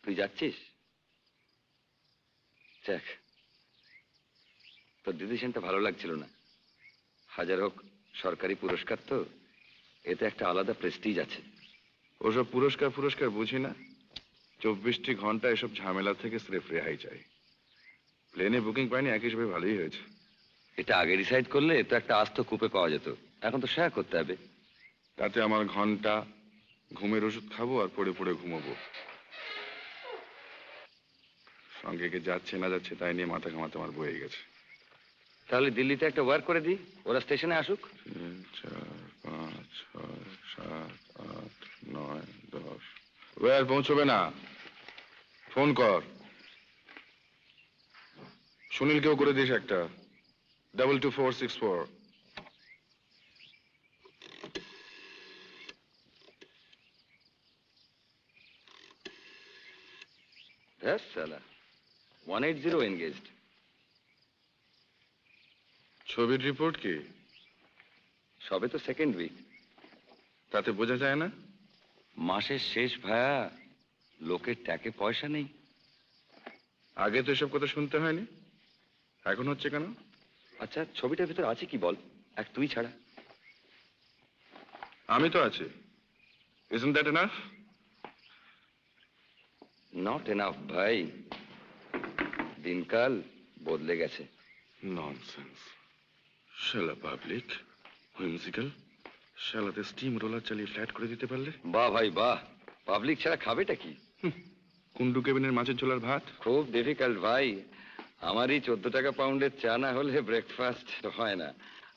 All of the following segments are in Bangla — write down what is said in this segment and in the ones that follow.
তুই যাচ্ছিস? দেখ, তোর ডিসিশনটা ভালো লাগছিল না। হাজার হোক সরকারি পুরস্কার তো, এতে একটা আলাদা প্রেস্টিজ আছে। ওসব পুরস্কার বুঝি না। 24টি ঘন্টা এসব ঝামেলা থেকে স্রেফ রেহাই চাই। প্লেনে বুকিং পাইনি, এক হিসেবে ভালোই হয়েছে। এটা আগে ডিসাইড করলে তো একটা আস্ত কূপে পাওয়া যেত, এখন তো শেয়ার করতে হবে। তাতে আমার ঘন্টা, ঘুমের ওষুধ খাবো আর পড়ে পড়ে ঘুমাবো। সঙ্গে কে যাচ্ছে না যাচ্ছে তাই নিয়ে মাথা ঘামাতে আমার বয়ে গেছে। তাহলে দিল্লিতে একটা ওয়ার্ক করে দিই, ওরা স্টেশনে আসুক। 3, 4, 5, 6, 7, 8, 9, 10। ওয়ার পৌঁছবে না, ফোন কর। সুনীলকেও করে দিস একটা, 22464। হ্যাঁ সালা, 180 এনগেজড। ছবির রিপোর্ট কি? সবে তো সেকেন্ড উইক। তাতে বোঝা যায় না? মাসের শেষ ভায়া, লোকের ট্যাকে পয়সা নেই। আগে তো এসব কথা শুনতে হয়নি, এখন হচ্ছে কেন? আচ্ছা, ছবিটার ভিতর আছে কি বল, এক তুই ছাড়া? আমি তো আছি। Isn't that enough? Not enough ভাই, দিনকাল বদলে গেছে। ননসেন্স। শালা পাবলিক, হুইমসিক্যাল, শালাতে স্টিম রোলার চালিয়ে ফ্ল্যাট করে দিতে পারলে। বাহ ভাই বাহ, পাবলিক ছাড়া খাবেটা কি? কুন্ডু কেবিনের মাছের ঝোলার ভাত। খুব ডিফিকাল্ট ভাই, আমারই 14 টাকা পাউন্ডের চা না হলে ব্রেকফাস্ট হয় না,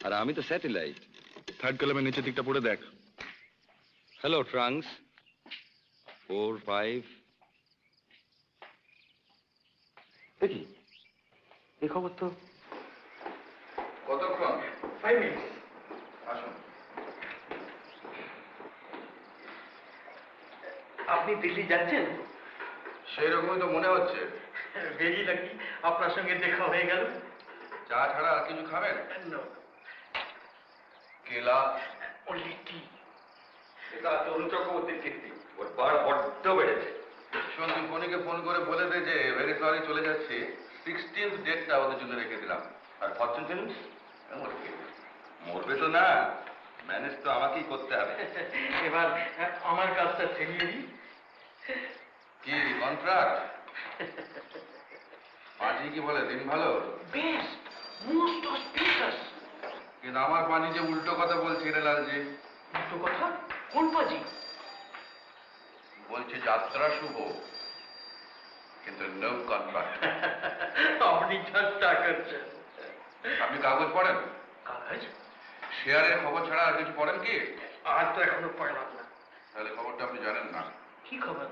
আর আমি তো স্যাটেলাইট। থার্ড কলামের নিচের দিকটা পড়ে দেখ। Hello trunks 4, 5। দেখি এই খবর তো। কতক্ষণ? 5 মিনিট। আসুন। আপনি দিল্লি যাচ্ছেন? সেই রকমই তো মনে হচ্ছে। ভেরি লাকি, আপনার সঙ্গে দেখা হয়ে গেল। চা ছাড়া আর কিছু খাবেন? নো, কেলা? অনলি টি। এটা তরুণ চক্রবর্তীর কীর্তি, ওর বার বড্ড বেড়েছে। শোন, তুই ফোনিকে ফোন করে বলে দে যে ভেরি সরি চলে যাচ্ছি, 16th ডেটটা ওদের জন্য রেখে দিলাম। আর ফরচুন ফিল্মস মরবে তো না, ম্যানেজ তো আমাকেই করতে হবে। এবার আমার কাজটা ছেড়িয়ে দিই। কি কন্ট্রাক্ট? পাঁচি কি বলে, দিন ভালো? Best, most auspicious. কিন্তু আমার পানি যে উল্টো কথা বলছে রে লালজি। দুটো কথা? কোন পাজি? বলছে যাত্রা শুভ, কিন্তু নো কন্ট্রাক্ট। আপনি ঠাট্টা করছেন। আপনি কাগজ পড়েন? কাগজ? শেয়ারের খবর ছাড়া আর কিছু পড়েন কি? আর তো এখনো পড়লাম না। তাহলে খবরটা আপনি জানেন না। কি খবর?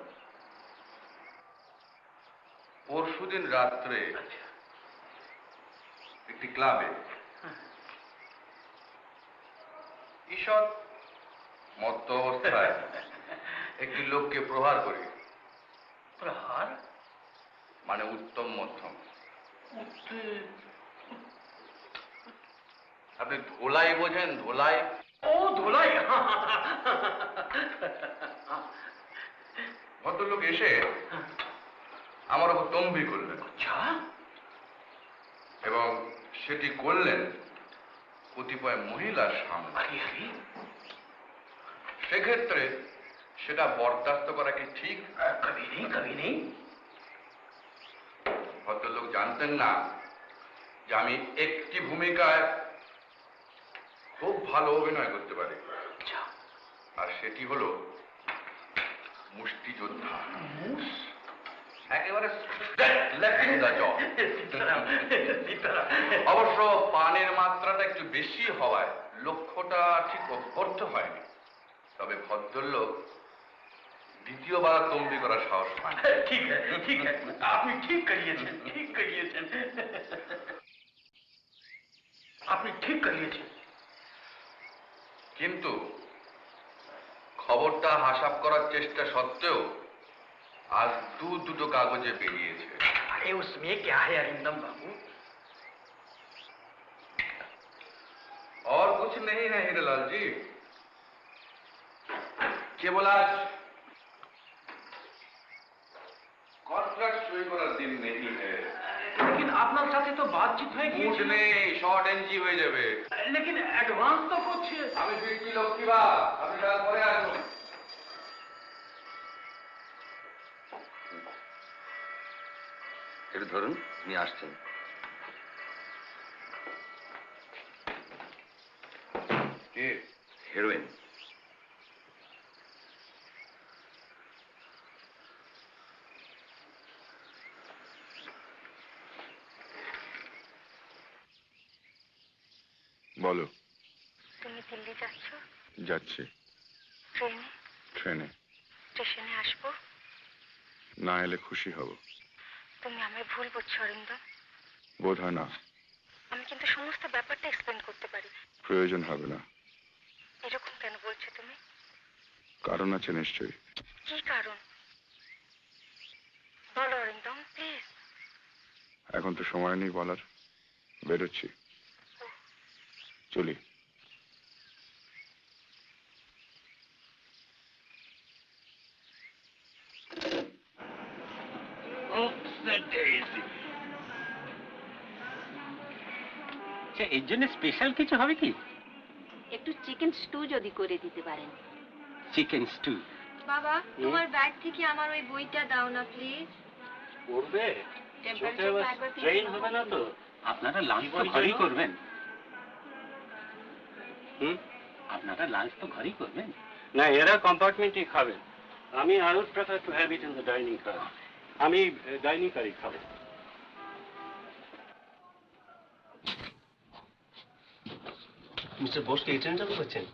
পরশুদিন রাত্রে আচ্ছা, একটি ক্লাবে ঈষৎ মত্ত অবস্থায় একটি লোককে প্রহার করে। প্রহার মানে উত্তম মধ্যম। আপনি ধোলাই বোঝেন? ধোলাই? ও ধোলাই। ভদ্রলোক এসে আমার ওপর তম্বি করলেন। আচ্ছা, এবং সেটি করলেন কতিপয় মহিলার সামনে। আরে আরে, সেক্ষেত্রে সেটা বরদাস্ত করা কি ঠিক? কবি নেই, কবি নেই। ভদ্রলোক জানতেন না যে আমি একটি ভূমিকায় খুব ভালো অভিনয় করতে পারি, আচ্ছা, আর সেটি হলো মুষ্টিযোদ্ধা। একেবারে অবশ্য পানের মাত্রাটা একটু বেশি হওয়ায় লক্ষ্যটা ঠিক অভ্যর্থ হয়নি। তবে ভদ্রলোক দ্বিতীয়বার তম্বি করার সাহস পান। ঠিক আছে, ঠিক আছে, আপনি ঠিক করিয়েছেন, ঠিক করিয়েছেন, আপনি ঠিক করিয়েছেন। কিন্তু খবরটা হাসাব করার চেষ্টা সত্ত্বেও আজ দুটো কাগজে বেরিয়েছে। अरे उसमें क्या है अरिंदम बाबू? और कुछ नहीं है हीरालाल जी, केवल आज কন্ট্রাক্ট সই করার দিন নেই लेकिन আপনার সাথে তো বাতচিত হয়ে মুড গিয়েছে নেই, শর্ট এনজি হয়ে যাবে। लेकिन অ্যাডভান্স তো করছে আমি ফিরছি লক্ষ্মীবা, আমি তারপরে আসবো। একটু ধরুন, উনি আসছেন। কে? হিরোইন। বলো। তুমি দিল্লি যাচ্ছ? যাচ্ছি। ট্রেনে? ট্রেনে। স্টেশনে আসবো? না এলে খুশি হব। তুমি আমায় ভুল বুঝছো অরিন্দম। বোধ হয় না। আমি কিন্তু সমস্ত ব্যাপারটা এক্সপ্লেন করতে পারি। প্রয়োজন হবে না। এরকম কেন বলছো তুমি? কারণ আছে নিশ্চয়ই। কি কারণ? বলো অরিন্দম, প্লিজ। এখন তো সময় নেই বলার। বেরোচ্ছি। চলি। এর জন্য স্পেশাল কিছু হবে কি? একটু চিকেন স্টু যদি করে দিতে পারেন। চিকেন স্টু বাবা, তোমার ব্যাগ থেকে আমার ওই বইটা দাও না প্লিজ। করবে? টেম্পারেচার ট্রেন হবে না তো? আপনারা লাঞ্চ তো ঘরেই করবেন। আপনারা লাঞ্চ তো ঘরেই করবেন। না, এরা কম্পার্টমেন্টেই খাবেন। I would prefer to have it in the dining car. আমি ডাইনিং কারই খাবো। মিস্টার বোসকে এই ট্রেনটা করছেন?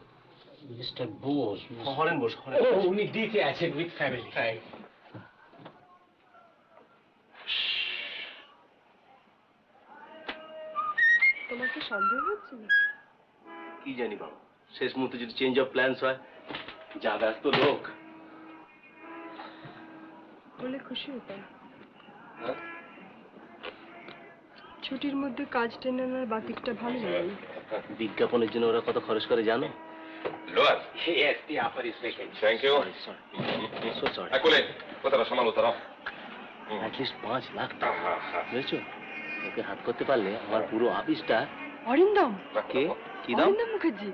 মিস্টার বোস, হরেন বোস, হরেন ও বোস। উনি দিতে আছেন উইথ ফ্যামিলি। তোমার কি সন্দেহ হচ্ছে না? কি জানি বাবা, শেষ মুহূর্তে যদি চেঞ্জ অফ প্ল্যান্স হয়। যা ব্যস্ত লোক। বলে খুশি হতাম। হ্যাঁ? ছুটির মধ্যে কাজ টেনে আনার বাতিকটা ভালো লাগে না। বিজ্ঞাপনের জন্য ওরা কত খরচ করে জানো? Lower. Yes, the upper is vacant. Thank you. So sorry. কোলে কথাটা সামালো তারা। At least 5 লাখ টাকা। বুঝেছো? ওকে হাত করতে পারলে আমার পুরো অফিসটা। অরিন্দম, কে? কি দাম? অরিন্দম মুখার্জি।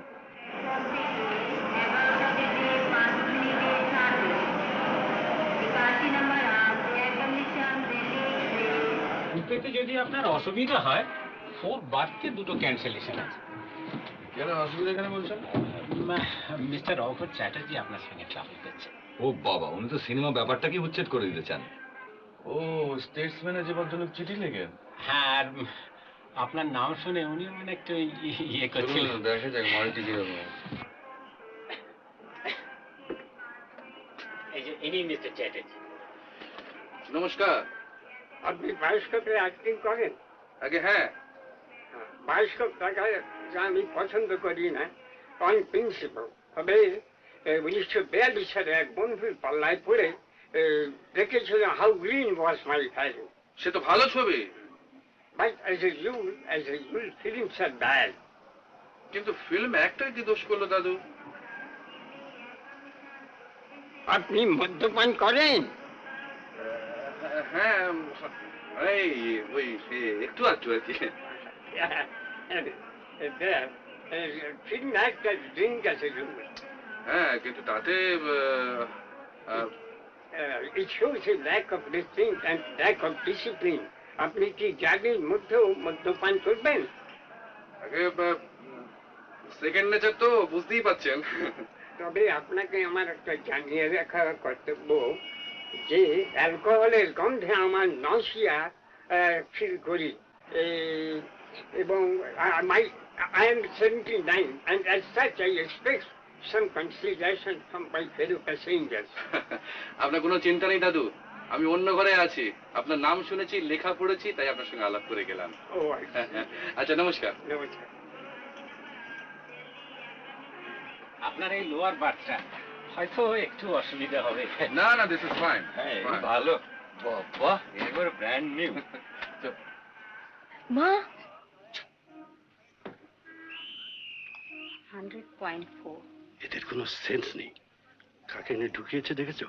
উঠতে যদি আপনার অসুবিধা হয়, 4 বার্থে দুটো ক্যান্সেলেশন আছে। কেন অসুবিধা কেন বলছেন? মিস্টার অভর চ্যাটার্জি আপনার সঙ্গে ট্রাভেল করছে। ও বাবা, উনি তো সিনেমা ব্যাপারটাকে উচ্ছেদ করে দিতে চান। ও স্টেটসম্যানের যে ভদ্রলোক চিঠি লেখেন। হ্যাঁ, আর আপনার নাম শুনে উনি মানে একটু ইয়ে করছিলেন। দেখা যাক মারিটি কিরকম। এই যে ইনি মিস্টার চ্যাটার্জি। নমস্কার। আপনি বায়োস্কোপে অ্যাক্টিং করেন? আগে হ্যাঁ। বায়োস্কোপ দেখায় যা আমি পছন্দ করি না অন প্রিন্সিপাল। তবে 1942 সালে এক বন্ধুর পাল্লায় পড়ে দেখেছিল how green was my valley. সে তো ভালো ছবি, but as a rule films are bad. কিন্তু ফিল্ম একটাই কি দোষ করলো দাদু? আপনি মদ্যপান করেন? হ্যাঁ, এই ওই একটু আধটু আর কি। ফিল্ম একটা ড্রিঙ্ক আছে। হ্যাঁ, কিন্তু তাতে It shows a lack of restraint and lack of discipline. আপনি কি জাতির মধ্যেও মদ্যপান করবেন? আগে সেকেন্ড নেচার তো বুঝতেই পাচ্ছেন। তবে আপনাকে আমার একটা জানিয়ে রাখা কর্তব্য যে অ্যালকোহলের গন্ধে আমার নসিয়া ফিল করি এবং I am 79 and as such I expect some consideration from my fellow passengers. আপনার কোনো চিন্তা নেই দাদু, আমি অন্য ঘরে আছি। আপনার নাম শুনেছি, লেখা পড়েছি, তাই আপনার সঙ্গে আলাপ করে গেলাম। ও আচ্ছা, নমস্কার। নমস্কার। আপনার এই লোয়ার বার্থটা হয়তো একটু অসুবিধা হবে। না না, দিস ইজ ফাইন। ভালো বাবা, এবার ব্র্যান্ড নিউ। মা 100.4। এদের কোনো সেন্স নেই। কাকে এনে ঢুকিয়েছে দেখেছো?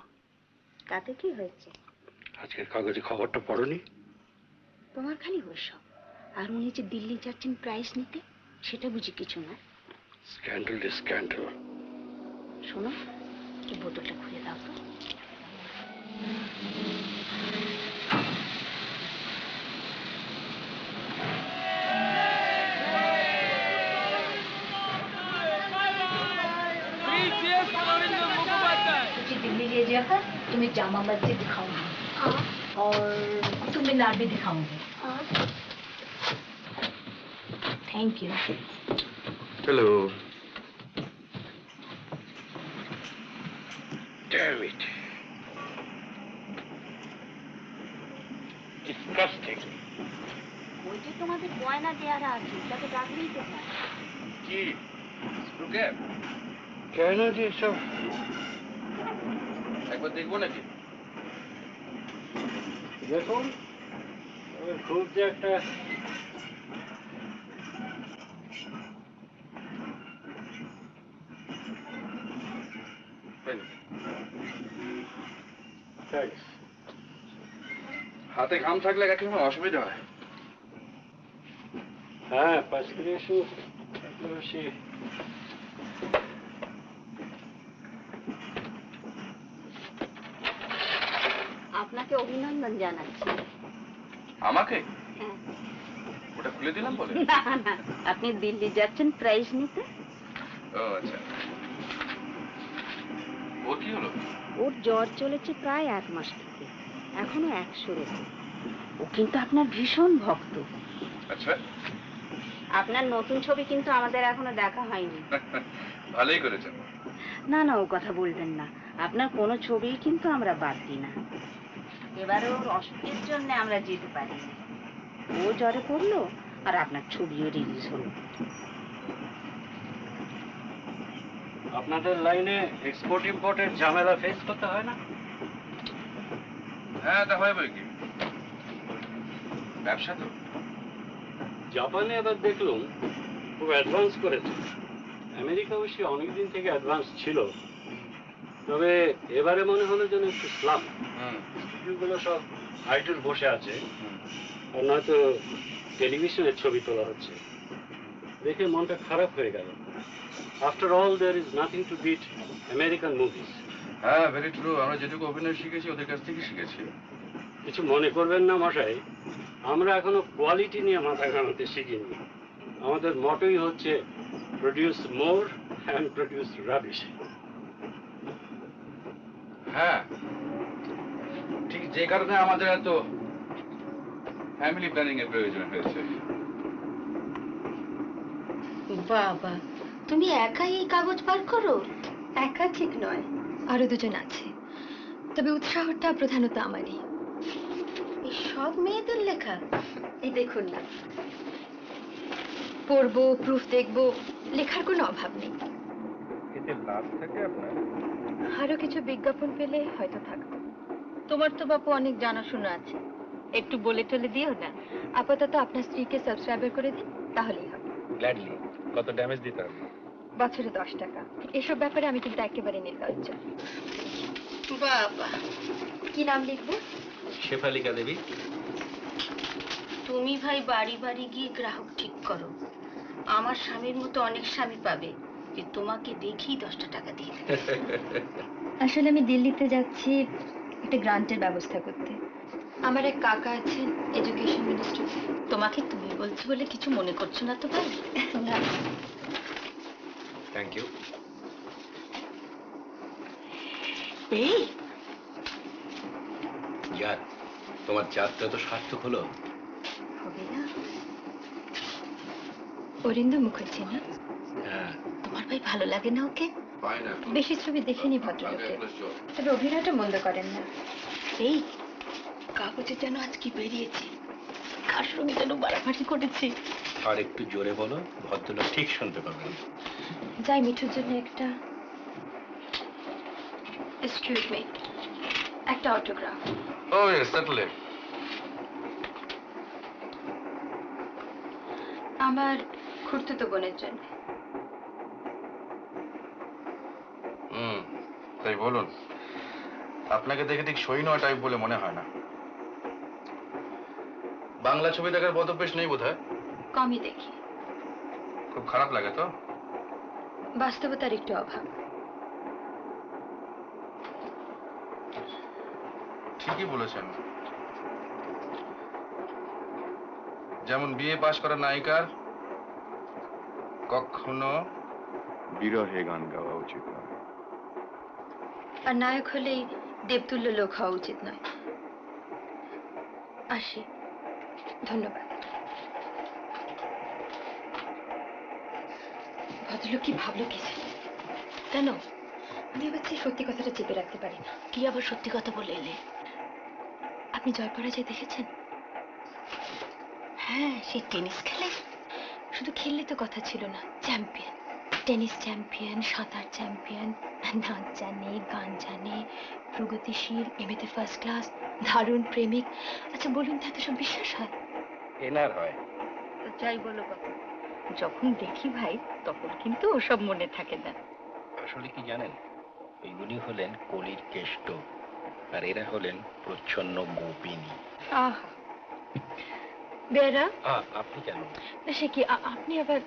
তাতে কি হয়েছে? আজকের কাগজে খবরটা পড়নি? তোমার খালি ওইসব। আর উনি যে দিল্লি যাচ্ছেন প্রাইজ নিতে, সেটা বুঝি কিছু না। Scandal scandal. শোনো, এই বোতলটা খুলে দাও তো। दिल्ली ले जाकर तुम्हें जामा मस्जिद दिखाऊंगी और कुतुब मीनार भी दिखाऊंगी। Thank you. Hello. Damn it. Disgusting. ওই যে তোমাদের গয়না দেওয়ার আছে, তাকে ডাকলেই তো হয়। কি স্ক্রুক্যাপ? কেন যে সব একবার দেখবো নাকি? দেখুন, খুব যে একটা হাতে ঘাম থাকলে একই সময় অসুবিধা হয়। হ্যাঁ, পার্সপিরেশন বেশি। আপনাকে অভিনন্দন জানাচ্ছি। আমাকে? হ্যাঁ। ওটা খুলে দিলাম বলে? না না, আপনি দিল্লি যাচ্ছেন প্রাইজ নিতে। ও আচ্ছা। ওর কি হলো? ওর জ্বর চলেছে প্রায় 1 মাস থেকে, এখনো 100 রয়েছে। ও কিন্তু আপনার ভীষণ ভক্ত। আচ্ছা। আপনার নতুন ছবি কিন্তু আমাদের এখনো দেখা হয়নি। ভালোই করেছেন। না না, ও কথা বলবেন না। আপনার কোনো ছবিই কিন্তু আমরা বাদ দিই না। এবারে ওর অসুখের জন্য আমরা যেতে পারিনি। ও জ্বরে পড়লো আর আপনার ছবিও রিলিজ হলো। আপনাদের লাইনে এক্সপোর্ট ইম্পোর্টের ঝামেলা ফেস করতে হয় না? হ্যাঁ, তা হয় বই কি, ব্যবসা তো। জাপানে এবার দেখলুম খুব অ্যাডভান্স করেছে। আমেরিকা অবশ্যই অনেকদিন থেকে অ্যাডভান্স ছিল, তবে এবারে মনে হলো যেন একটু স্লাম। স্টুডিওগুলো সব আইডল বসে আছে, আর নয়তো টেলিভিশনের ছবি তোলা হচ্ছে। দেখে মনটা খারাপ হয়ে গেল। After all there is nothing to beat American movies. হ্যাঁ, ভেরি ট্রু। আমরা যেটুকু অভিনয় শিখেছি ওদের কাছ থেকে শিখেছি। কিছু মনে করবেন না মশাই, আমরা এখনো কোয়ালিটি নিয়ে মাথা ঘামাতে শিখিনি। আমাদের মটোই হচ্ছে produce more and produce rubbish. হ্যাঁ, ঠিক যে কারণে আমাদের এত ফ্যামিলি প্ল্যানিং এর প্রয়োজন হয়েছে। বাবা, তুমি একাই এই কাগজ পার করো? একা ঠিক নয়, আরো দুজন আছে, তবে উৎসাহটা প্রধানত আমারই। এই সব মেয়েদের লেখা? এই দেখুন না, পড়বো, প্রুফ দেখবো, লেখার কোনো অভাব নেই। এতে লাভ থাকে আপনার? আরো কিছু বিজ্ঞাপন পেলে হয়তো থাকতো। তোমার তো বাপু অনেক জানাশোনা আছে, একটু বলে টলে দিও না। আপাতত আপনার স্ত্রীকে সাবস্ক্রাইবার করে দিন, তাহলেই হবে। গ্ল্যাডলি। কত ড্যামেজ দিতে হবে? বছরে 10 টাকা। এসব ব্যাপারে আমি কিন্তু একেবারে নির্লজ্জ। বাবা, কি নাম লিখবো? শেফালিকা দেবী। তুমি ভাই বাড়ি বাড়ি গিয়ে গ্রাহক ঠিক করো। আমার স্বামীর মতো অনেক স্বামী পাবে যে তোমাকে দেখেই 10টা টাকা দিয়ে দেবে। আসলে আমি দিল্লিতে যাচ্ছি একটা গ্রান্টের ব্যবস্থা করতে। আমার এক কাকা আছেন এডুকেশন মিনিস্টার। তোমাকে তুমি বলছি বলে কিছু মনে করছো না তো ভাই? না, থ্যাংক ইউ। এই ইয়ার, তোমার যাত্রা তো সার্থক হলো। হবে না? অরিন্দম মুখার্জি না? হ্যাঁ। তোমার ভাই ভালো লাগে না ওকে? বেশি ছবি দেখেনি ভদ্রলোকে, তবে অভিনয়টা মন্দ করেন না। এই কাগজে যেন আজ কি বেরিয়েছে, কার সঙ্গে যেন বাড়াবাড়ি করেছে। আর একটু জোরে বলো, ভদ্রলোক ঠিক শুনতে পাবেন। যাই মিঠুর জন্য একটা, এক্সকিউজ মি, একটা অটোগ্রাফ। ও ইয়েস, সার্টেনলি। আমার খুড়তুতো বোনের জন্য। তাই বলুন। আপনাকে দেখে ঠিক সৈন্য টাইপ বলে মনে হয় না। বাংলা ছবি দেখার বদভ্যাস নেই বোধহয়। কমই দেখি। খুব খারাপ লাগে তো? বাস্তবতার একটু অভাব। ঠিকই বলেছেন। যেমন বিএ পাশ করা নায়িকার কখনো বিরহে গান গাওয়া উচিত নয়। আর নায়ক হলেই দেবতুল্য লোক হওয়া উচিত নয়। আসি, ধন্যবাদ। ভদ্রলোক কি ভাবলো কি জানি? কেন আমি এবার সেই সত্যি কথাটা চেপে রাখতে পারি না। কি আবার সত্যি কথা বলে এলে? আপনি জয় পরাজয় দেখেছেন? হ্যাঁ, সে টেনিস খেলে। শুধু খেললে তো কথা ছিল না, চ্যাম্পিয়ন, টেনিস চ্যাম্পিয়ন, সাঁতার চ্যাম্পিয়ন, নাচ জানে, গান জানে, প্রগতিশীল, এমএতে ফার্স্ট ক্লাস, দারুণ প্রেমিক। আচ্ছা বলুন তো, এত সব বিশ্বাস হয়? এনার হয়। যাই বলো বাবা, যখন দেখি ভাই তখন কিন্তু ওসব মনে থাকে না। আসলে কি জানেন, এইগুলি হলেন কলির কেষ্ট, আর এরা হলেন প্রচ্ছন্ন গোপিনী। আহা, বেরা, আপনি কেন? সে কি আপনি আবার?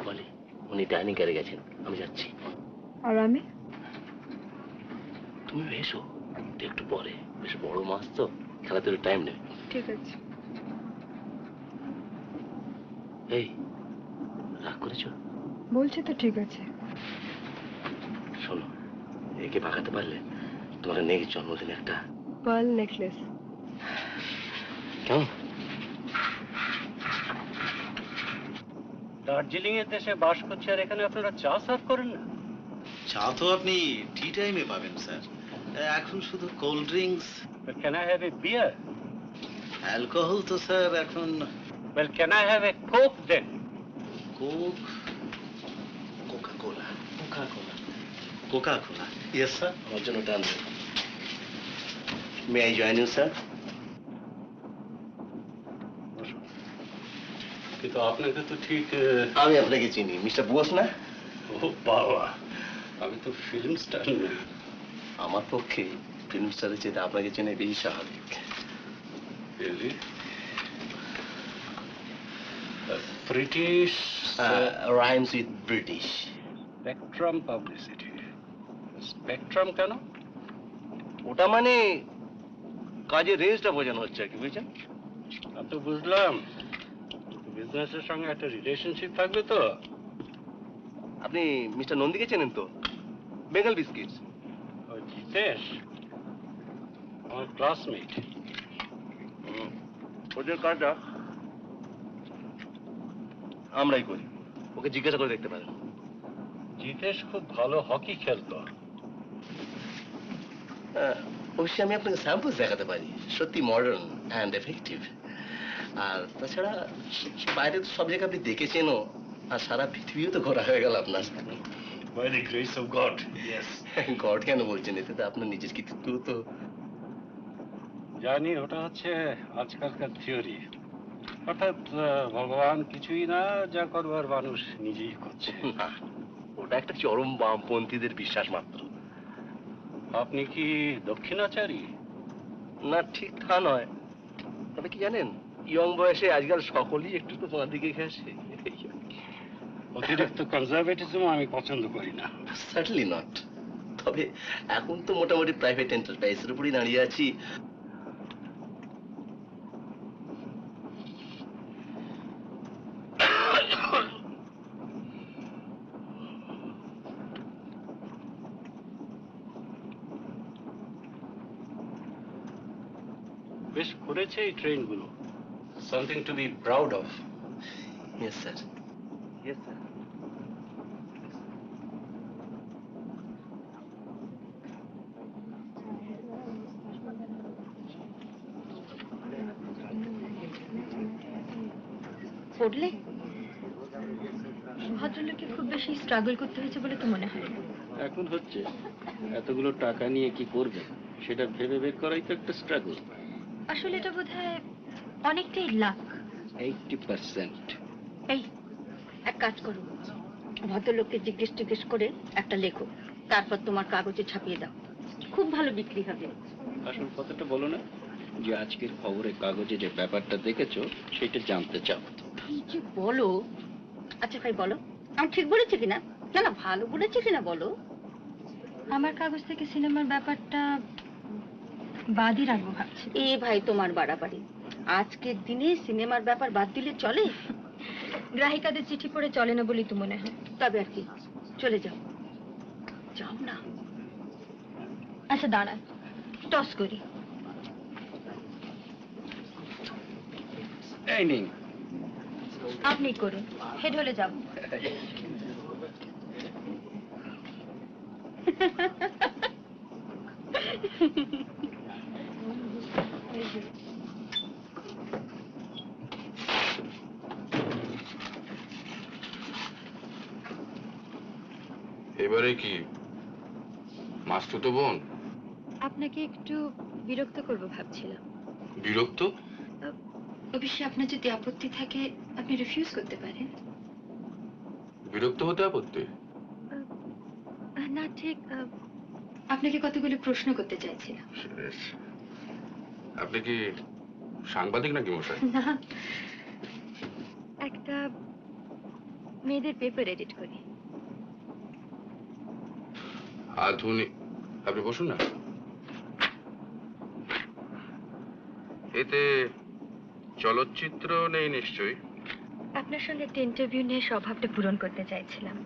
বলি, উনি ডাইনিং করে গেছেন, আমি যাচ্ছি। আর আমি? তুমি এসো একটু পরে, বেশ বড় মাছ তো, খেলাধুলোর টাইম নেই। ঠিক আছে। এই, রাগ করেছো? বলছি তো ঠিক আছে। শোনো, একে ভাগাতে পারলে তোমার নেক্সট জন্মদিনে একটা পার্ল নেকলেস। কেমন? দার্জিলিং এর দেশে বাস করছে আর এখানে আপনারা চা সার্ভ করেন না? চা তো আপনি টি টাইমে পাবেন স্যার, এখন শুধু cold drinks. Can I have a beer? Alcohol তো স্যার এখন। Well can I have a Coke then? Coke, Coca Cola, Coca Cola, Coca Cola. Yes sir. আমার জন্য টান দেন। May I join you sir? কিন্তু আপনাকে তো ঠিক। আমি আপনাকে চিনি, মিস্টার বোস না? ও বাবা, আমি তো ফিল্ম স্টার না। আমার পক্ষে ফিল্ম স্টারের চেয়ে আপনাকে চেনে বেশি স্বাভাবিক। Really? British rhymes with British. Spectrum Publicity. Spectrum কেন? ওটা মানে কাজের রেঞ্জটা বোঝানো হচ্ছে আর কি, বুঝছেন? আমি তো বুঝলাম, বিজনেসের সঙ্গে একটা রিলেশনশিপ থাকবে তো। আপনি মিস্টার নন্দীকে চেনেন তো? বেঙ্গল বিস্কিটস। ও জিতেশ, আমার ক্লাসমেট। ওদের কাজটা আমরাই করি, ওকে জিজ্ঞাসা করে দেখতে পারেন। জিতেশ খুব ভালো হকি খেলতো। অবশ্যই আমি আপনাকে স্যাম্পলস দেখাতে পারি, সত্যি মডার্ন অ্যান্ড এফেক্টিভ। আর তাছাড়া বাইরে তো সব জায়গায় আপনি দেখেছেনও, আর সারা পৃথিবীও তো ঘোরা হয়ে গেল আপনার। By the grace of God, yes. God কেন বলছেন, এতে তো আপনার নিজের কৃতিত্ব তো। জানি, ওটা হচ্ছে আজকালকার থিওরি, অর্থাৎ ভগবান কিছুই না, যা করবার মানুষ নিজেই করছে। না, ওটা একটা চরম বামপন্থীদের বিশ্বাস মাত্র। আপনি কি দক্ষিণাচারী? না, ঠিক তা নয়, তবে কি জানেন, ইয়ং বয়সে আজকাল সকলেই একটু তো তোমার দিকে ঘেঁষে। অতিরিক্ত কনজারভেটিজম আমি পছন্দ করি না। সার্টেনলি নট, তবে এখন তো মোটামুটি প্রাইভেট এন্টারপ্রাইজের উপরই দাঁড়িয়ে আছি। বেশ করেছে এই ট্রেনগুলো, something to be proud of. Yes sir, yes sir. পড়লে? ভদ্রলোককে খুব বেশি স্ট্রাগল করতে হয়েছে বলে তো মনে হয় না। এখন হচ্ছে এতগুলো টাকা নিয়ে কি করবে সেটা ভেবে বের করাই তো একটা স্ট্রাগল। আসলে এটা বোধহয় অনেকটাই লাক। 80%। এই এক কাজ করো, ভদ্রলোককে জিজ্ঞেস করে একটা লেখো, তারপর তোমার কাগজে ছাপিয়ে দাও, খুব ভালো বিক্রি হবে। আসল কথাটা বলো না, যে আজকের খবরের কাগজে যে ব্যাপারটা দেখেছো সেটা জানতে চাও। কি যে বলো। আচ্ছা ভাই বলো, আমি ঠিক বলেছি কিনা, না না ভালো বলেছি কিনা বলো। আমার কাগজ থেকে সিনেমার ব্যাপারটা বাদই রাখবো ভাবছি। এ ভাই তোমার বাড়াবাড়ি, আজকের দিনে সিনেমার ব্যাপার বাদ দিলে চলে? গ্রাহিকাদের চিঠি পড়ে চলে না বলেই তো মনে হয়। তবে আর কি, চলে যাও, যাও না। আচ্ছা দাঁড়ান, টস করি। এই নিন। আপনি করুন, হেড হলে যাব। এবারে কি মাস্তুতো বোন? আপনাকে একটু বিরক্ত করব ভাবছিলাম। বিরক্ত? অবশ্যই আপনার যদি আপত্তি থাকে আপনি রিফিউজ করতে পারেন। বিরক্ত হতে আপত্তি? না ঠিক, আপনাকে কতগুলো প্রশ্ন করতে চাইছিলাম। আপনি কি সাংবাদিক নাকি মশাই? না, একটা মেয়েদের পেপার এডিট করি। আধুনিক? আপনি বসুন না। এতে চলচ্চিত্র নেই নিশ্চয়ই? আপনার সঙ্গে একটা ইন্টারভিউ নিয়ে স্বভাবটা পূরণ করতে চাইছিলাম।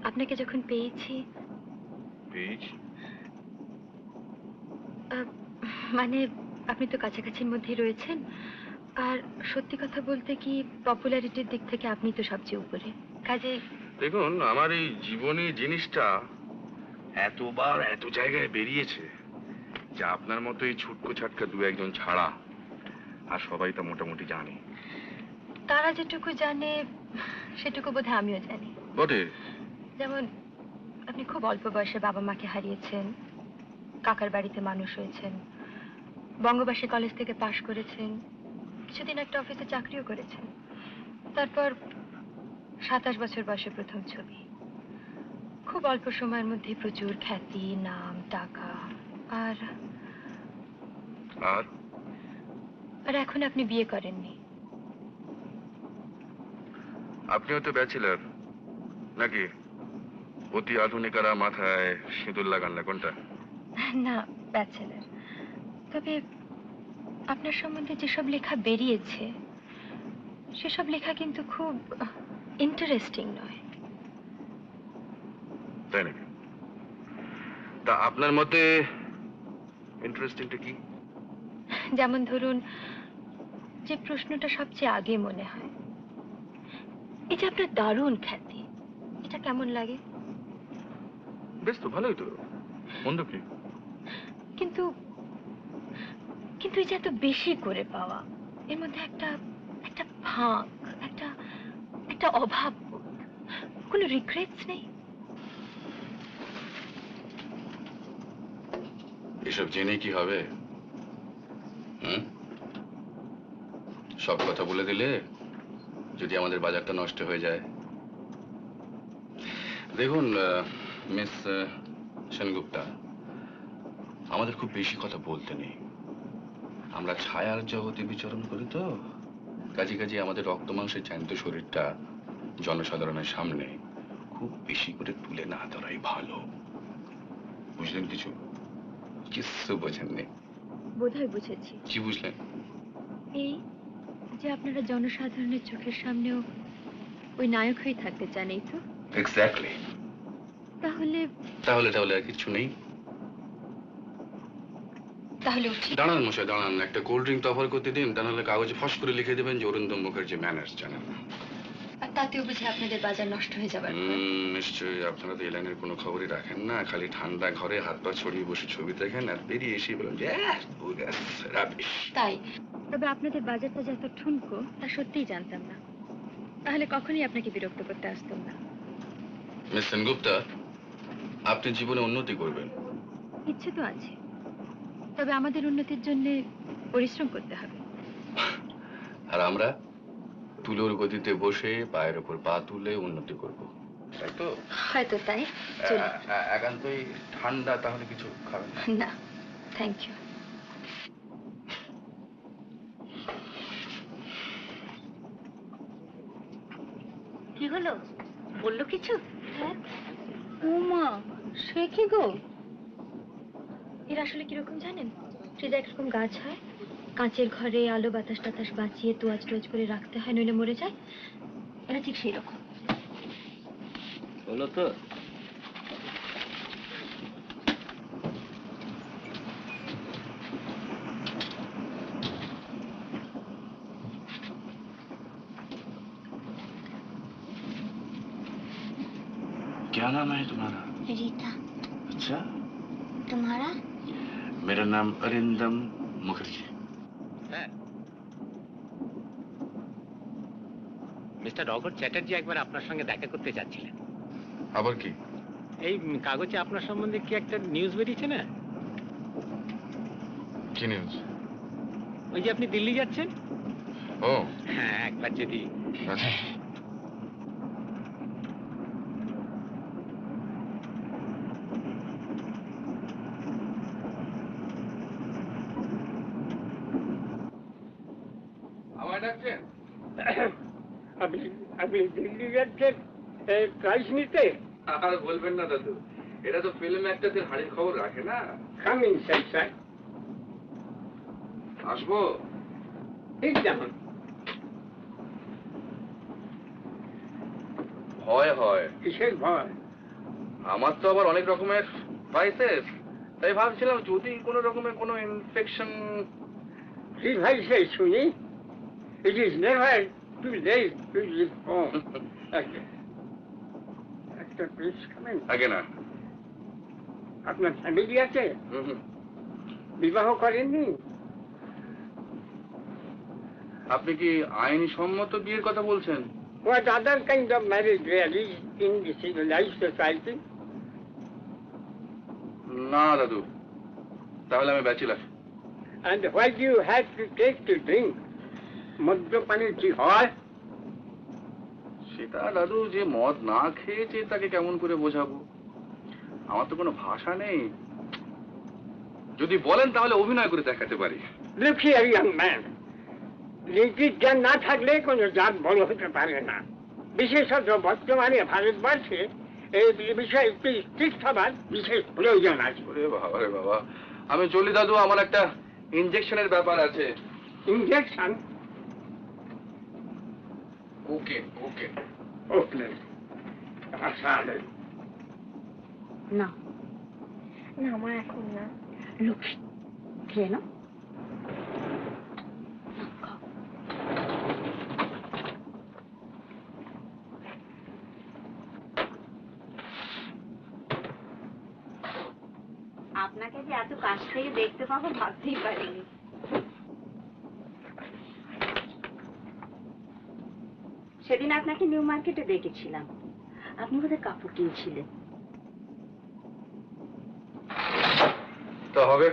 আপনাকে যখন পেয়েছি, মানে আপনি তো কাছাকাছির মধ্যেই রয়েছেন, আর সত্যি কথা বলতে কি পপুলারিটির দিক থেকে আপনি তো সবচেয়ে উপরে। কাজে দেখুন, আমার এই জীবনী জিনিসটা এতবার এত জায়গায় বেরিয়েছে যে আপনার মতো এই ছুটকো ছাটকা দু একজন ছাড়া আর সবাই তো মোটামুটি জানে। তারা যেটুকু জানে সেটুকু বোধহয় আমিও জানি। বটে। যেমন আপনি খুব অল্প বয়সে বাবা মাকে হারিয়েছেন, কাকার বাড়িতে মানুষ হয়েছেন, বঙ্গবাসী কলেজ থেকে পাশ করেছেন, কিছুদিন একটা অফিসে চাকরিও করেছেন, তারপর 27 বছর বয়সে প্রথম ছবি, খুব অল্প সময়ের মধ্যে প্রচুর খ্যাতি, নাম, টাকা, আর আর আর এখন আপনি বিয়ে করেননি। আপনিও তো ব্যাচেলর নাকি? অতি আধুনিকারা মাথায় সিঁদুর লাগান না, কোনটা? না, ব্যাচেলর। তবে আপনার সম্বন্ধে যেসব লেখা বেরিয়েছে সেসব লেখা কিন্তু খুব ইন্টারেস্টিং নয়। তাই নাকি? তা আপনার মতে ইন্টারেস্টিংটা কি? যেমন ধরুন, যে প্রশ্নটা সবচেয়ে আগে মনে হয়, এই যে আপনার দারুণ খ্যাতি, এটা কেমন লাগে? বেশ তো, ভালোই তো, মন্দ কি? কিন্তু কিন্তু এই যে এত বেশি করে পাওয়া, এর মধ্যে একটা একটা ফাঁক, একটা একটা অভাব, কোনো রিগ্রেটস নেই? এসব জেনে কি হবে? সব কথা বলে দিলে যদি আমাদের বাজারটা নষ্ট হয়ে যায়। দেখুন মিস সেনগুপ্তা, আমাদের খুব বেশি কথা বলতে নেই। আমরা ছায়ার জগতে বিচরণ করি তো, কাজে আমাদের রক্ত মাংসের জ্যান্ত শরীরটা জনসাধারণের সামনে খুব বেশি করে তুলে না ধরাই ভালো। বুঝলেন কিছু? কিছু বোঝেননি? বোধহয় বুঝেছি। কি বুঝলেন? এই যে আপনারা জনসাধারণের চোখের সামনেও ওই নায়ক হয়ে থাকতে চান, এই তো? এক্স্যাক্টলি। তাহলে তাহলে আর কিছু নেই। তাহলে উঠি। দাঁড়ান মশাই, দাঁড়ান, একটা কোল্ড ড্রিঙ্ক তো অফার করতে দিন, তা নাহলে কাগজে ফস করে লিখে দেবেন যে অরিন্দম মুখার্জি ম্যানার্স জানেন না। আর তাতেও বুঝি আপনাদের বাজার নষ্ট হয়ে যাবার ভয়? নিশ্চয়ই। আপনারা তো এই লাইনের কোনো খবরই রাখেন না, খালি ঠান্ডা ঘরে হাত পা ছড়িয়ে বসে ছবি দেখেন আর বেরিয়ে এসে বলেন যে রাবিশ। তাই? তবে আপনাদের বাজারটা যত ঠুনকো তা সত্যিই জানতাম না। তাহলে কখনোই আপনাকে বিরক্ত করতে আসতাম না। মিস সেনগুপ্তা, আপনি জীবনে উন্নতি করবেন। ইচ্ছে তো আছে, তবে আমাদের উন্নতির জন্য পরিশ্রম করতে হবে। আর আমরা তুলোর গতিতে বসে পায়ের উপর পা তুলে উন্নতি করব, তাই তো? হয়তো তাই। চলুন। একান্তই ঠান্ডা, তাহলে কিছু খাবেন না? না, থ্যাংক ইউ। কি হলো, বললো কিছু? উমা, সে কি গো? এর আসলে কিরকম জানেন? সে যে একরকম গাছ হয়, কাঁচের ঘরে আলো বাতাস টাতাস বাঁচিয়ে তোয়াজ টোয়াজ করে রাখতে হয়, নইলে মরে যায়। এরা ঠিক সেই রকম। হলো তো? क्या नाम है तुम्हारा? रीता। अच्छा, तुम्हारा? मेरा नाम अरिंदम मुखर्जी। মিস্টার রবার্ট চ্যাটার্জি একবার আপনার সঙ্গে দেখা করতে চাচ্ছিলেন। আবার কি? এই কাগজে আপনার সম্বন্ধে কি একটা নিউজ বেরিয়েছে না? কি নিউজ? ওই যে আপনি দিল্লি যাচ্ছেন। ও হ্যাঁ, একবার যদি আচ্ছা। আমায় ডাকছেন? আপনি আপনি দিল্লি যাচ্ছেন প্রাইজ নিতে? আর বলবেন না দাদু, এটা তো ফিল্ম অ্যাক্টরদের হাড়ির খবর রাখে না। Coming sir. আসবো? ঠিক যেমন। ভয় হয়। কিসের ভয়? আমার তো আবার অনেক রকমের ভাইসেস, তাই ভাবছিলাম যদি কোনো রকমের কোনো ইনফেকশন। কি ভাইসেস শুনি? It is never too late to leave home. একটা প্লিজ খাবেন? আগে না। আপনার ফ্যামিলি আছে? বিবাহ করেননি? আপনি কি আইনি সম্মত বিয়ের কথা বলছেন? What other kind of marriage there is in the civilized society? না দাদু, তাহলে আমি bachelor. And why do you have to take to drink? মদ্যপানে কি হয়? সেটা দাদু, যে মদ না খেয়েছে তাকে কেমন করে বোঝাবো? আমার তো কোনো ভাষা নেই। যদি বলেন তাহলে অভিনয় করে দেখাতে পারি। Look here, young man. নীতির জ্ঞান না থাকলে কোনো জাত বড় হতে পারে না। বিশেষত বর্তমানে ভারতবর্ষে এই বিষয়ে একটু স্ট্রিক্ট হবার বিশেষ প্রয়োজন আছে। ওরে বাবা রে বাবা, আমি চলি দাদু, আমার একটা ইনজেকশনের ব্যাপার আছে। ইনজেকশন? কোকেন। কোকেন? ওকে, আচ্ছা। না না, আমার এখন না। লক্ষ্মী, খেয়ে নাও। আপনাকে যে এত কাছ থেকে দেখতে পাবো ভাবতেই পারিনি। সেদিন আপনাকে নিউ মার্কেটে দেখেছিলাম, আপনি বোধহয় কাপড় কিনছিলেন। তো হবে।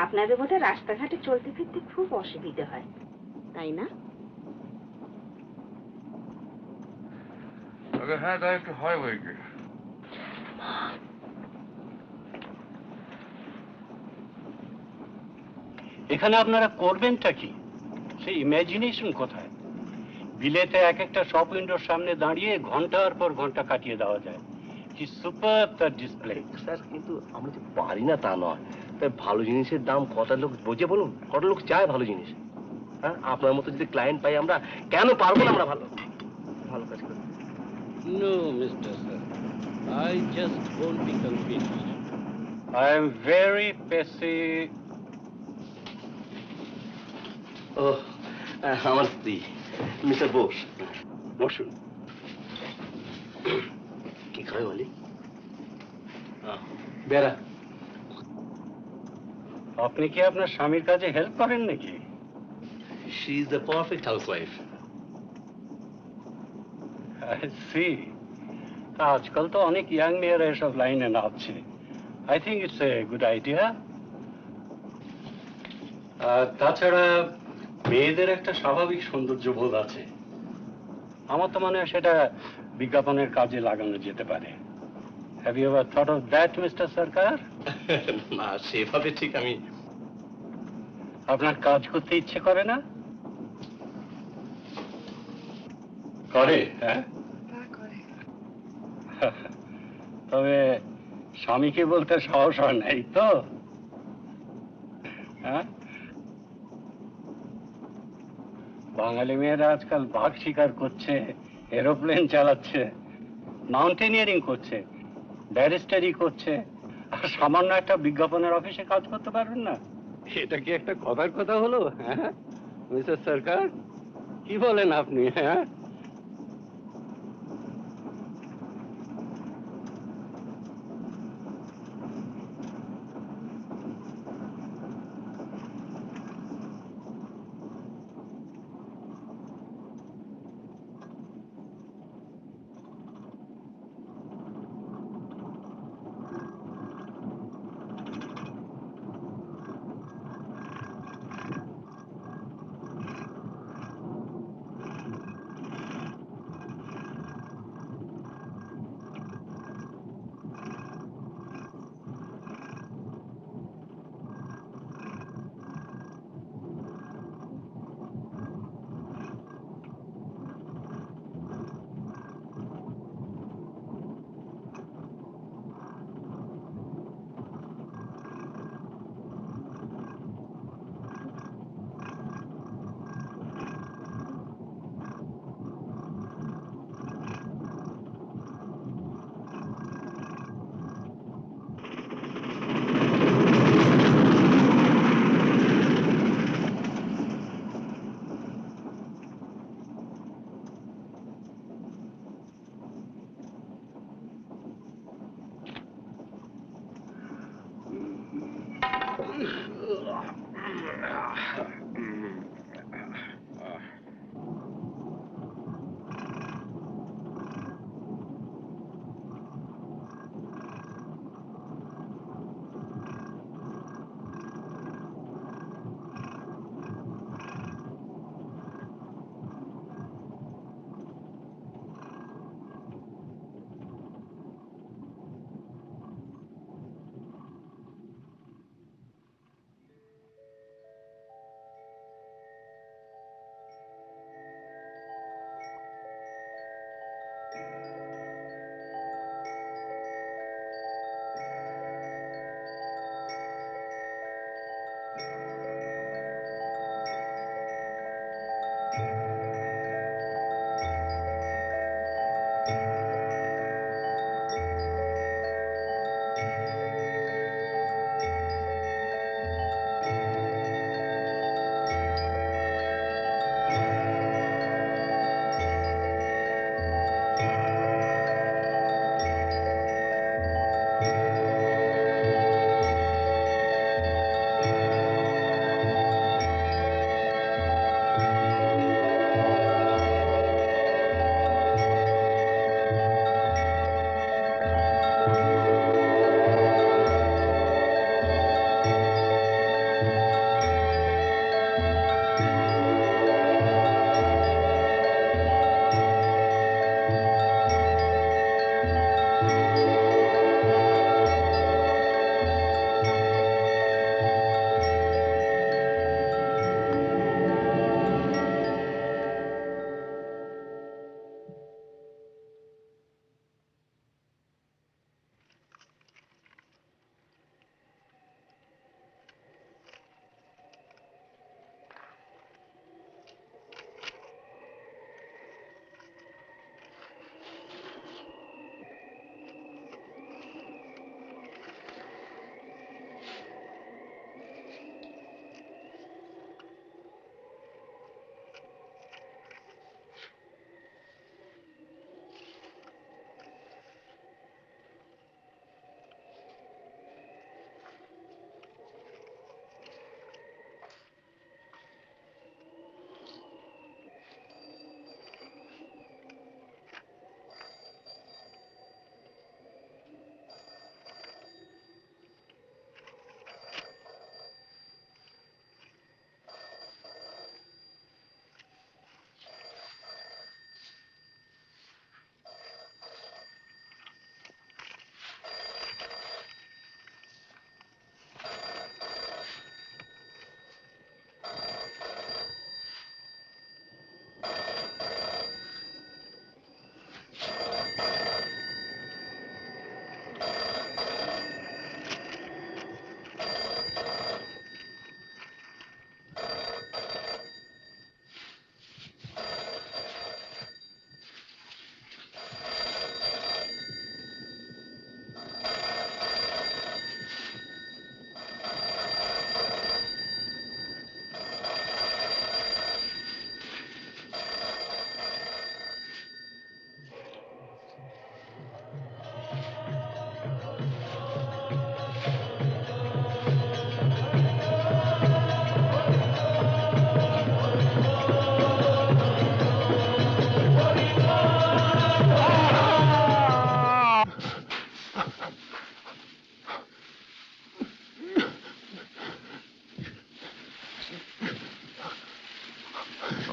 আপনাদের বোধহয় রাস্তাঘাটে চলতে ফিরতে খুব অসুবিধে হয়, তাই না? হ্যাঁ, তাই একটু হয় বই কি। এখানে আপনারা করবেনটা কি? সেই ইমাজিনেশন কোথায়? বিলেতে এক একটা শপ উইন্ডোর সামনে দাঁড়িয়ে ঘন্টার পর ঘন্টা কাটিয়ে দেওয়া যায়। কি সুপার তার ডিসপ্লে। স্যার, কিন্তু আমরা যে পারি না তা নয়। তাই ভালো জিনিসের দাম কটা লোক বোঝে বলুন? কটা লোক চায় ভালো জিনিস? হ্যাঁ, আপনার মতো যদি ক্লায়েন্ট পাই আমরা, কেন পারবো না আমরা ভালো ভালো কাজ করতে? No, Mr. Sir. I just won't be convinced. I am very ও, আমার স্ত্রী মিস্টার বোস। বসুন। কি খাবে বলি? বেড়া। আপনি কি আপনার স্বামীর কাজে হেল্প করেন নাকি? She is the perfect housewife. C আজকাল তো অনেক ইয়াং মেয়েরা এসব লাইনে নামছে। I think it's a good idea. তাছাড়া মেয়েদের একটা স্বাভাবিক সৌন্দর্য বোধ আছে, আমার তো মনে হয় সেটা বিজ্ঞাপনের কাজে লাগানো যেতে পারে। Have you ever thought of that mister Sarkar? না, সেভাবে ঠিক আমি। আপনার কাজ করতে ইচ্ছে করে না? করে, হ্যাঁ। তবে স্বামীকে বলতে সাহস হয় নাই তো? হ্যাঁ, বাঙালি মেয়েরা আজকাল বাঘ শিকার করছে, এরোপ্লেন চালাচ্ছে, মাউন্টেনিয়ারিং করছে, ব্যারিস্টারি করছে, আর সামান্য একটা বিজ্ঞাপনের অফিসে কাজ করতে পারবেন না? এটা কি একটা কথার কথা হলো? হ্যাঁ মিস্টার সরকার, কি বলেন আপনি? হ্যাঁ,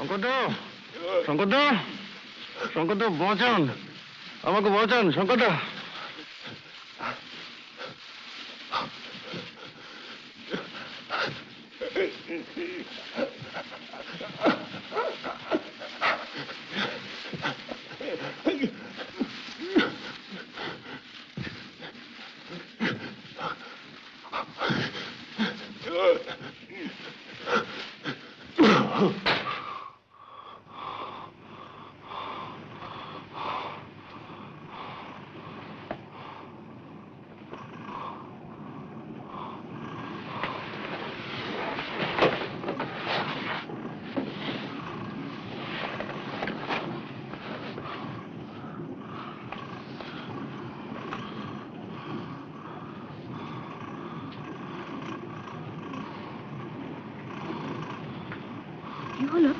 শঙ্করদা, শঙ্করদা, শঙ্করদা বাঁচান, আমাকে বাঁচান শঙ্করদা। কি হলো?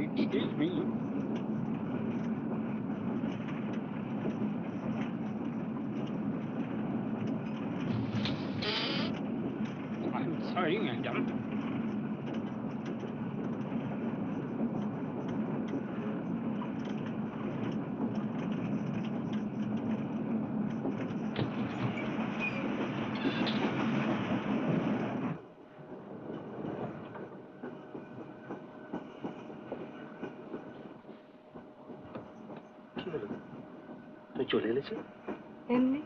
Excuse me. I'm sorry, madam. কি হলো? তুই চলে এলেছি? এমনি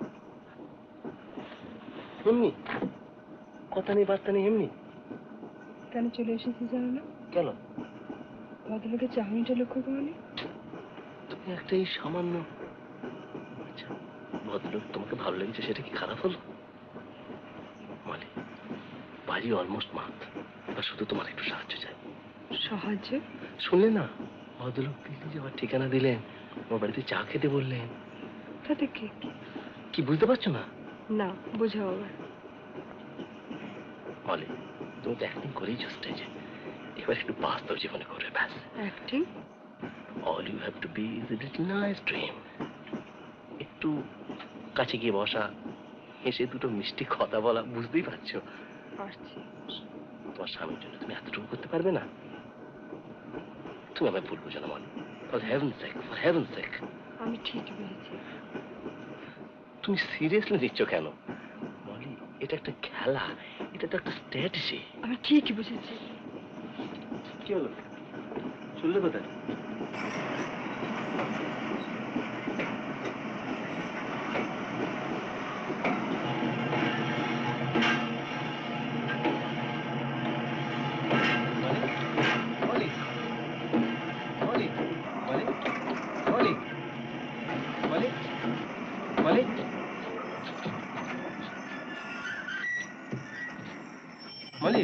এমনি কথা নেই বার্তা নেই এমনি কেন চলে এসেছি জানো না? কেন? ভদ্রলোকের চাহনিটা লক্ষ্য করনি? তুমি একটা এই সামান্য আচ্ছা ভদ্রলোক তোমাকে ভালো লেগেছে সেটা কি খারাপ হলো? মানে বাড়ি অলমোস্ট মাত, এবার শুধু তোমার একটু সাহায্য চাই। সাহায্য? শুনলে না ভদ্রলোক দিল্লি যাওয়ার ঠিকানা দিলেন, আমার বাড়িতে চা খেতে বললেন। তাতে কি? কি বুঝতে পারছো না? না বোঝাও আবার। বলে তুমি তো অ্যাক্টিং করেইছো স্টেজে, এবার একটু বাস্তব জীবনে করবে ব্যাস। Acting? All you have to be is a little nice dream. একটু কাছে গিয়ে বসা, হেসে দুটো মিষ্টি কথা বলা, বুঝতেই পারছো? পারছি। তোমার স্বামীর জন্য তুমি এতটুকু করতে পারবে না? তুমি আমায় ভুল বুঝো না মনে। For heaven's sake, for heaven's sake. আমি ঠিক বুঝেছি। তুমি সিরিয়াসলি নিচ্ছ কেন? বলি এটা একটা খেলা, এটা তো একটা স্ট্র্যাটেজি। আমি ঠিকই বুঝেছি। কি হলো? শুনলে কোথায়? Molly,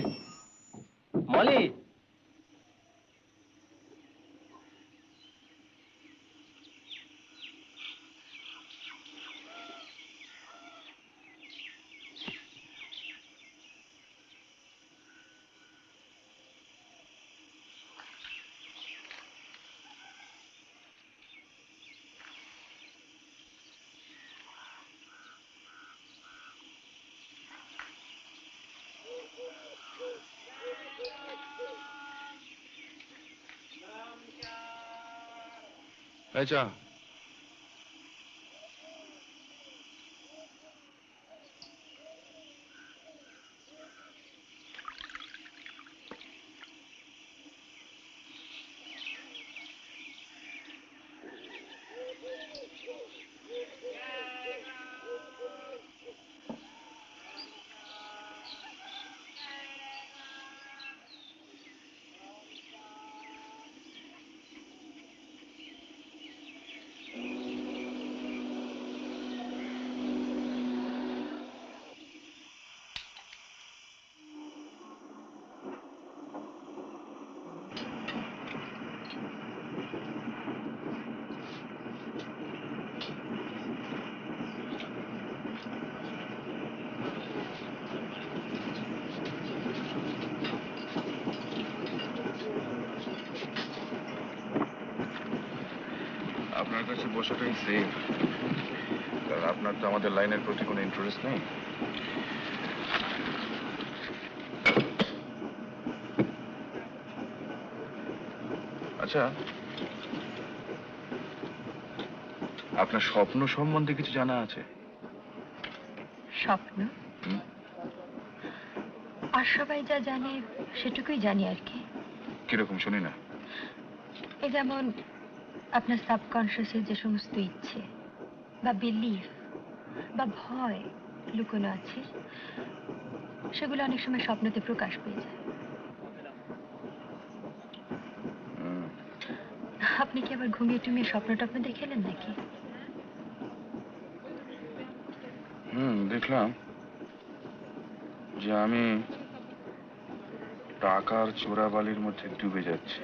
Molly. আচ্ছা আপনার কাছে বসাটাই সেফ, কারণ আপনার তো আমাদের লাইনের প্রতি কোনো ইন্টারেস্ট নেই। আচ্ছা, আপনার স্বপ্ন সম্বন্ধে কিছু জানা আছে? স্বপ্ন? আর সবাই যা জানে সেটুকুই জানি আর কি। কিরকম শুনি না। এই যেমন আপনার সাবকনশিয়াসের যে সমস্ত ইচ্ছে বা বিলিফ বা ভয় লুকোনো আছে, সেগুলো অনেক সময় স্বপ্নতে প্রকাশ পেয়ে যায়। আপনি কি আবার ঘুমিয়ে টুমিয়ে স্বপ্ন টপ্ন দেখেলেন নাকি? দেখলাম যে আমি টাকার চোরাবালির মধ্যে ডুবে যাচ্ছি।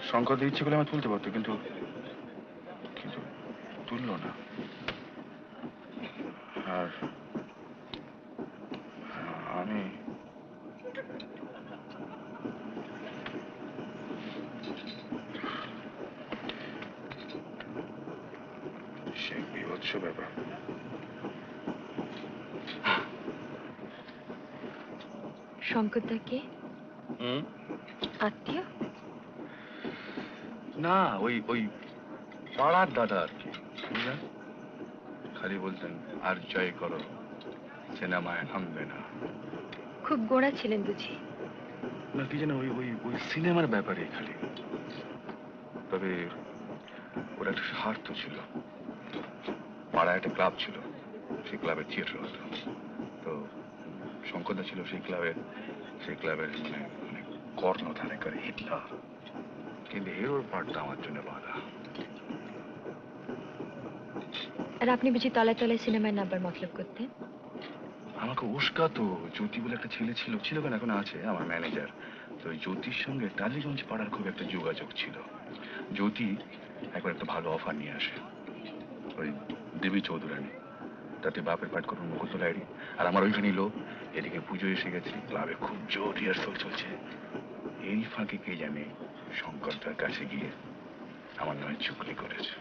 শঙ্কর ইচ্ছে করে আমার তুলতে পারতো, কিন্তু কিন্তু তুললো না। আর আমি সে বিভৎস ব্যাপার। শঙ্করদাকে আত্মীয়? না, ওই ওই পাড়ার দাদা আর কি। খালি বলতেন আর জয় করো, সিনেমায় নামবে না। খুব গোড়া ছিলেন বুঝি? না, কি যেন ওই ওই ওই সিনেমার ব্যাপারে খালি। তবে ওর একটা স্বার্থ ছিল। পাড়ায় একটা ক্লাব ছিল, সেই ক্লাবের থিয়েটার হতো। তো শঙ্করদা ছিল সেই ক্লাবের মানে মানে কর্ণধারে করে হিটলার। কিন্তু হিরোর পার্টটা আমার জন্য বাধা। আর আপনি বুঝি তলায় তলায় সিনেমায় নাম্বার মতলব করতেন? আমাকে উস্কাতো। জ্যোতি বলে একটা ছেলে ছিল কেন, এখন আছে, আমার ম্যানেজার। তো ওই জ্যোতির সঙ্গে টালিগঞ্জ পাড়ার খুব একটা যোগাযোগ ছিল। জ্যোতি একবার একটা ভালো অফার নিয়ে আসে, ওই দেবী চৌধুরানী, তাতে বাপের পাঠ করুন মুকুল ডায়েরি। আর আমার ওইখানে লোক, এদিকে পুজো এসে গেছে, ক্লাবে খুব জোর রিহার্সাল চলছে। এই ফাঁকে কে জানে শঙ্করদার কাছে গিয়ে আমার নামে চুগলি করেছে।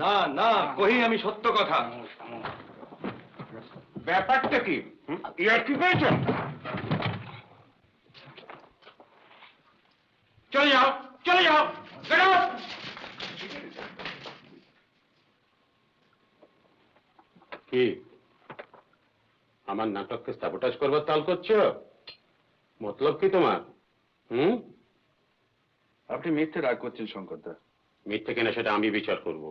না না, কহি আমি সত্য কথা। ব্যাপারটা কি? ইয়ার কি পেয়েছেন? চলে যাও, চলে যাও। কি আমার নাটককে সাবোটাজ করবার তাল করছো? মতলব কি তোমার? আপনি মিথ্যে রাগ করছেন শঙ্করদা। মিথ্যে কিনা সেটা আমি বিচার করব।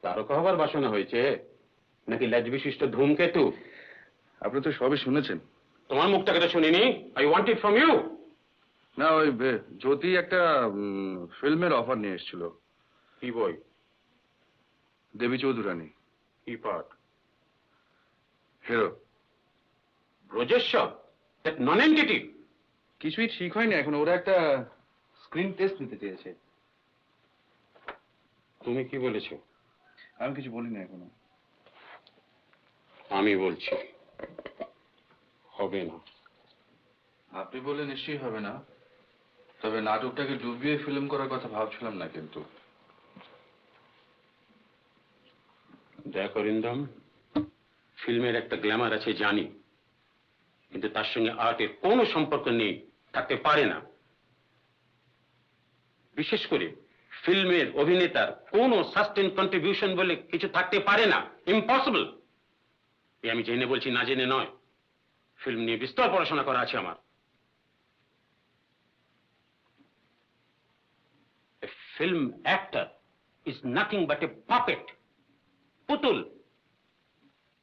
তারকা হবার বাসনা হয়েছে নাকি লেজ বিশিষ্ট ধূমকেতু? আপনি তো সবই শুনেছেন। তোমার মুখটাকে তো শুনিনি। I want it from you. না, ওই জ্যোতি একটা ফিল্মের অফার নিয়ে এসেছিল। কি বই? দেবী চৌধুরানী। কি পার্ট? হিরো। ব্রজেশ্বর, দ্যাট নন-এন্টিটি। কিছুই ঠিক হয়নি এখন। ওরা একটা স্ক্রিন টেস্ট নিতে চেয়েছে। তুমি কি বলেছো? আমি কিছু বলিনি এখনো। আমি বলছি হবে না। আপনি বলে নিশ্চয়ই হবে না, তবে নাটকটাকে ডুবিয়ে ফিল্ম করার কথা ভাবছিলাম না। কিন্তু দেখো অরিন্দম, ফিল্মের একটা গ্ল্যামার আছে জানি, কিন্তু তার সঙ্গে আর্টের কোনো সম্পর্ক নেই, থাকতে পারে না। বিশেষ করে ফিল্মের অভিনেতার কোনো সাস্টেন কন্ট্রিবিউশন বলে কিছু থাকতে পারে না। ইম্পসিবল। এ আমি জেনে বলছি, না জেনে নয়। ফিল্ম নিয়ে বিস্তর পড়াশোনা করা আছে আমার। A film actor is nothing but a puppet. পুতুল।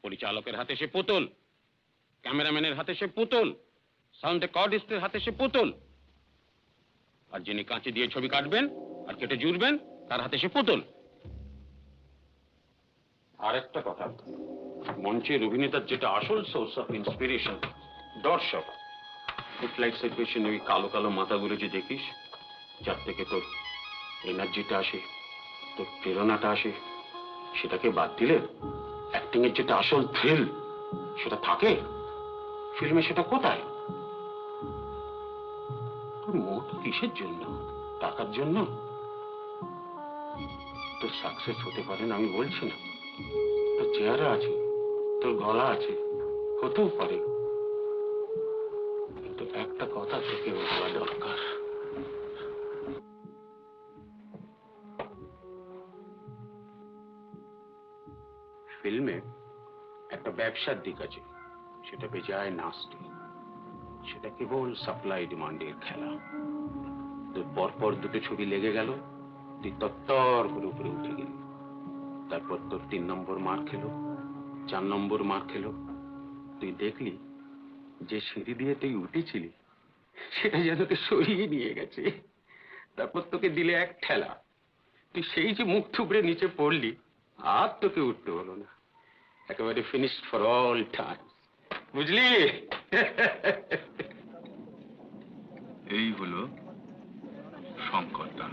পরিচালকের হাতে সে পুতুল, ক্যামেরাম্যানের হাতে সে পুতুল, সাউন্ড রেকর্ডিস্টের হাতে সে পুতুল, আর যিনি কাঁচি দিয়ে ছবি কাটবেন আর কেটে জুড়বেন তার হাতে সে পুতুল। আর একটা কথা, মঞ্চের অভিনেতার যেটা আসল সোর্স অফ ইন্সপিরেশন, দর্শক। ফুটলাইটসের পেছনে ওই কালো কালো মাথাগুলো যে দেখিস, যার থেকে তোর এনার্জিটা আসে, তোর প্রেরণাটা আসে, সেটাকে বাদ দিলে অ্যাক্টিং এর যেটা আসল থ্রিল সেটা থাকে ফিল্মে, সেটা কোথায়? তোর মোট কিসের জন্য টাকার জন্য তোর সাকসেস হতে পারে না আমি বলছি না, তোর চেহারা আছে, তোর গলা আছে, হতেও পারে, কিন্তু একটা কথা থেকে বলা দরকার। ফিল্মে একটা ব্যবসার দিক আছে, সেটা বেজায় নাস্তি, সেটা কেবল সাপ্লাই ডিমান্ডের খেলা। তোর পরপর দুটো ছবি লেগে গেল, তুই তত্তর করে উপরে উঠে গেলি, তারপর তোর 3 নম্বর মার খেলো, 4 নম্বর মার খেলো, তুই দেখলি যে সিঁড়ি দিয়ে তুই উঠেছিলি সেটা যেন তোকে সরিয়ে নিয়ে গেছে, তারপর তোকে দিলে এক ঠেলা, তুই সেই যে মুখ থুবড়ে নিচে পড়লি, আর তোকে উঠতে হলো না, একেবারে ফিনিশড ফর অল টাইম, বুঝলি? এই হলো শঙ্করদা।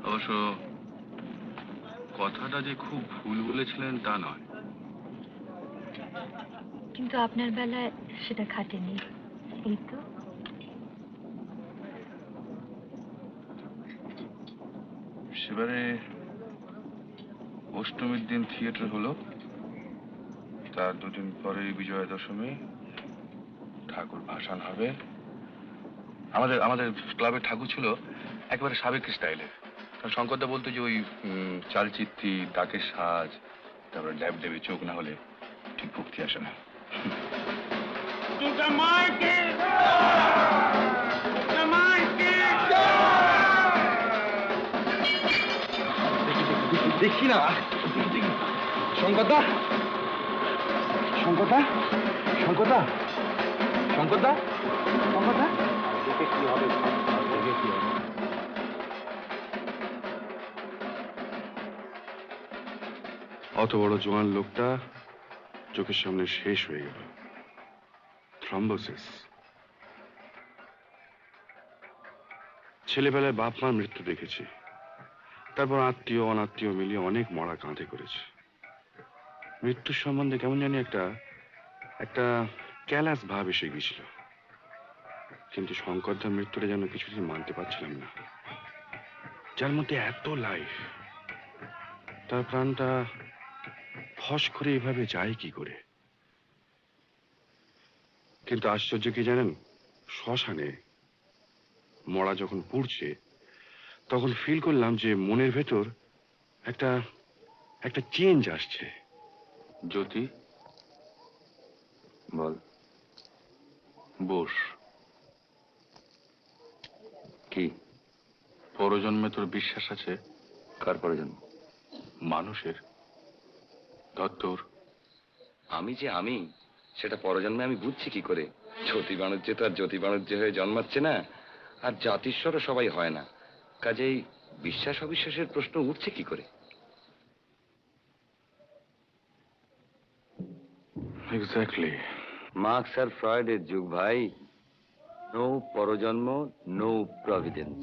অবশ্য কথাটা যে খুব ভুল বলেছিলেন তা নয়। কিন্তু আপনার বেলায় সেটা খাটেনি, এই তো। সেবারে অষ্টমীর দিন থিয়েটার হলো, তার 2 দিন পরে বিজয়া দশমী, ঠাকুর ভাসান হবে। আমাদের আমাদের ক্লাবের ঠাকুর ছিল একেবারে সাবেক স্টাইলে। শঙ্করদা বলতো যে ওই চালচিত্রি, ডাকের সাজ, তারপরে ড্যাব ডেবে চোখ না হলে ঠিক ভক্তি আসে না। দেখি না শঙ্করদা, শঙ্করদা, শঙ্করদা, শঙ্করদা, শঙ্করদা, দেখে কি হবে, দেখে কি হবে। অত বড় জোয়ান লোকটা চোখের সামনে শেষ হয়ে গেল। থ্রম্বোসিস। ছেলেবেলায় বাপ মার মৃত্যু দেখেছি, তারপর আত্মীয় অনাত্মীয় মিলিয়ে অনেক মরা কাঁধে করেছে। মৃত্যুর সম্বন্ধে কেমন জানি একটা একটা ক্যালাস ভাব এসে গেছিল, কিন্তু শঙ্করদার মৃত্যুটা যেন কিছুদিন মানতে পারছিলাম না। যার মধ্যে এত লাইফ, তার প্রাণটা ফস করে এভাবে যায় কি করে? কিন্তু আশ্চর্য কি জানেন, শ্মশানে মরা যখন পুড়ছে তখন ফিল করলাম যে মনের ভেতর একটা একটা চেঞ্জ আসছে। জ্যোতি বল। বস। কি পরজন্মে তোর বিশ্বাস আছে? কার পরজন্ম? মানুষের। ধর তোর। আমি যে আমি, সেটা পরজন্মে আমি বুঝছি কি করে? জ্যোতি বাণিজ্য তো আর জ্যোতি বাণিজ্য হয়ে জন্মাচ্ছে না, আর জাতিস্বরও সবাই হয় না, কাজেই বিশ্বাস অবিশ্বাসের প্রশ্ন উঠছে কি করে? এক্স্যাক্টলি। মার্কস আর ফ্রয়েডের যুগ ভাই। নো পরজন্ম, নো প্রভিডেন্স।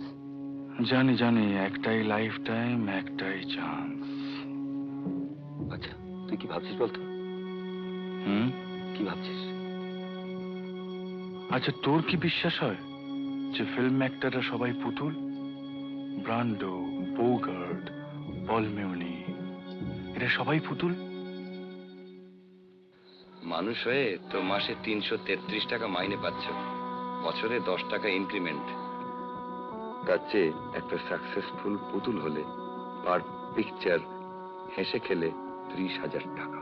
জানি জানি, একটাই লাইফ টাইম, একটাই চান্স। আচ্ছা, তুই কি ভাবছিস বলতো? কি ভাবছিস? আচ্ছা, তোর কি বিশ্বাস হয় যে ফিল্ম অ্যাক্টররা সবাই পুতুল? ব্রান্ডো, বোগার্ট, পল মেউনি, এরা সবাই পুতুল? মানুষ হয়ে তো মাসে 333 টাকা মাইনে পাচ্ছ, বছরে 10 টাকা ইনক্রিমেন্ট। তার চেয়ে একটা সাকসেসফুল পুতুল হলে পার পিকচার হেসে খেলে 30,000 টাকা।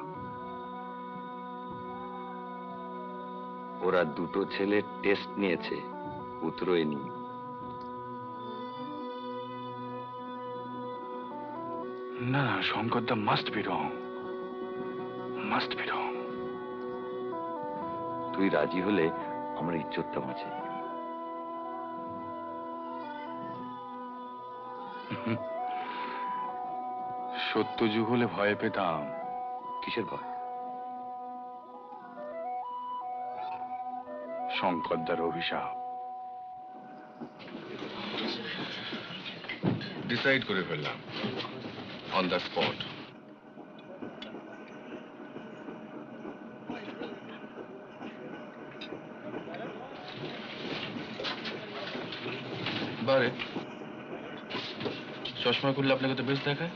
ওরা 2 ছেলে টেস্ট নিয়েছে, উতরোয়নি। না, শঙ্করদা must be wrong, must be wrong. তুই রাজি হলে আমার ইজ্জতটা বাঁচে। সত্য যুগ হলে ভয় পেতাম। কিসের ভয়? শঙ্করদার অভিশাপ। ডিসাইড করে ফেললাম অন দ্য স্পট। বারে চশমা করলে আপনাকে তো বেশ দেখায়।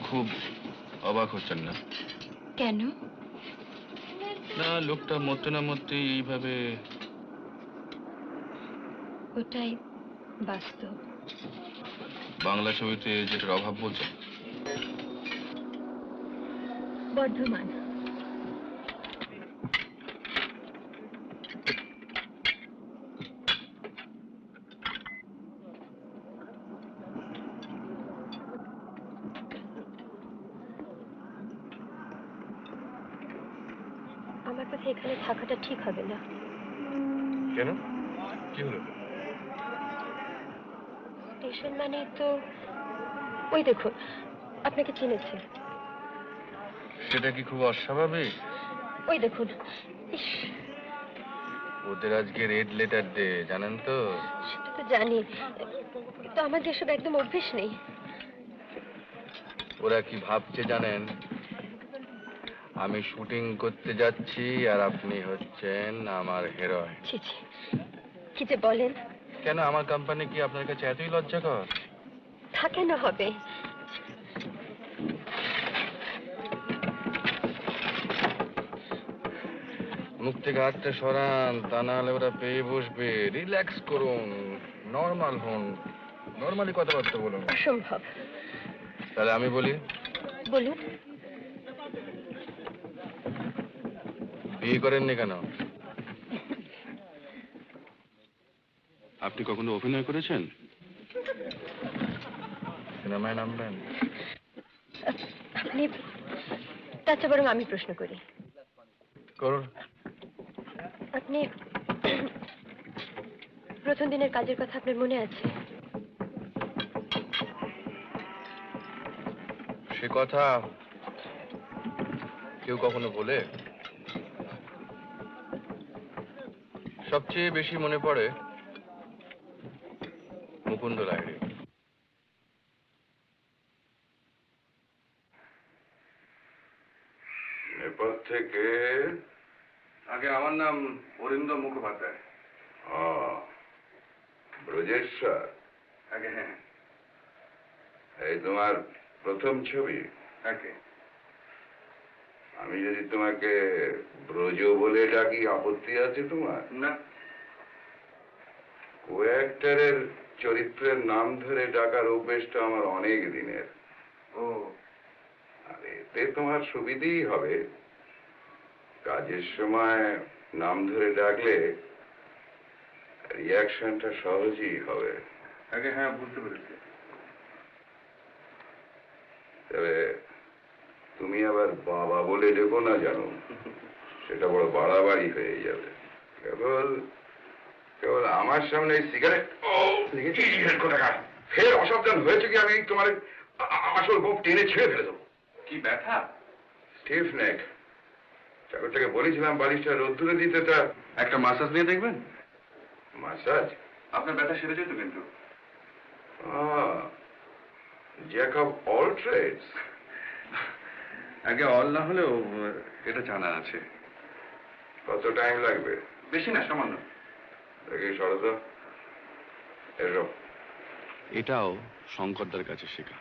খুব অবাক হচ্ছেন না? কেন? না, লোকটা মরতে না মরতে এইভাবে। ওটাই বাস্তব। বাংলা ছবিতে যেটার অভাব বলছেন? বর্ধমান। আমার কাছে এখানে থাকাটা ঠিক হবে না। কেন? কি হলো? স্টেশন মানে তো ওই দেখুন, আপনাকে চিনেছে। সেটা কি খুব অস্বাভাবিক? ওই দেখুন। ইস, ওদের আজকে রেড লেটার ডে, জানেন তো? সেটা তো জানি, তো আমাদের এসব একদম অভ্যেস নেই। ওরা কি ভাবছে জানেন? আমি শুটিং করতে যাচ্ছি আর আপনি হচ্ছেন আমার হিরোইন। ছি ছি, কি যে বলেন। কেন, আমার কোম্পানি কি আপনার কাছে এতই লজ্জাকর? তা কেন হবে? মুখ থেকে হাতটা সরান, তা না হলে ওরা পেয়ে বসবে। রিল্যাক্স করুন, নর্মাল হন, নর্মালি কথাবার্তা বলুন। অসম্ভব। তাহলে আমি বলি? বলুন। বিয়ে করেননি কেন? আপনি কখনো অভিনয় করেছেন? সিনেমায় নামবেন? আপনি, তার চেয়ে বরং আমি প্রশ্ন করি। করুন। আপনি প্রথম দিনের কাজের কথা আপনার মনে আছে? সে কথা কেউ কখনো বলে? সবচেয়ে বেশি মনে পড়ে মুকুন্দ লাহিড়ী। নেপাল থেকে? আগে আমার নাম অরিন্দম মুখোপাধ্যায়। ব্রজেশ্বর? আগে হ্যাঁ। এই তোমার প্রথম ছবি? আগে। আমি যদি তোমাকে ব্রজ বলে ডাকি আপত্তি আছে তোমার? না। কো অ্যাক্টরের চরিত্রের নাম ধরে ডাকার অভ্যেসটা আমার অনেক দিনের। ও, আর এতে তোমার সুবিধেই হবে। কাজের সময় নাম ধরে ডাকলে রিয়াকশনটা সহজেই হবে। আগে হ্যাঁ, বুঝতে পেরেছি। তবে তুমি আবার বাবা বলে ডেকো না, জানো, সেটা বড় বাড়াবাড়ি হয়ে যাবে। কেবল কেবল আমার সামনে সিগারেট ফের অসাবধান হয়েছে কি আমি তোমার আসল গোপ টেনে ছেড়ে ফেলে দেবো। কি ব্যথা? স্টিফ নেক। চাকরটাকে বলেছিলাম বালিশটা রোদ্দুরে দিতে, তা একটা মাসাজ নিয়ে দেখবেন? মাসাজ? আপনার ব্যথা সেরে যেত কিন্তু। Jack of all trades. আগে অল না হলেও এটা জানা আছে। কত টাইম লাগবে? বেশি না, সামান্য। দেখি সরত এসো। এটাও শঙ্করদার কাছে শেখা,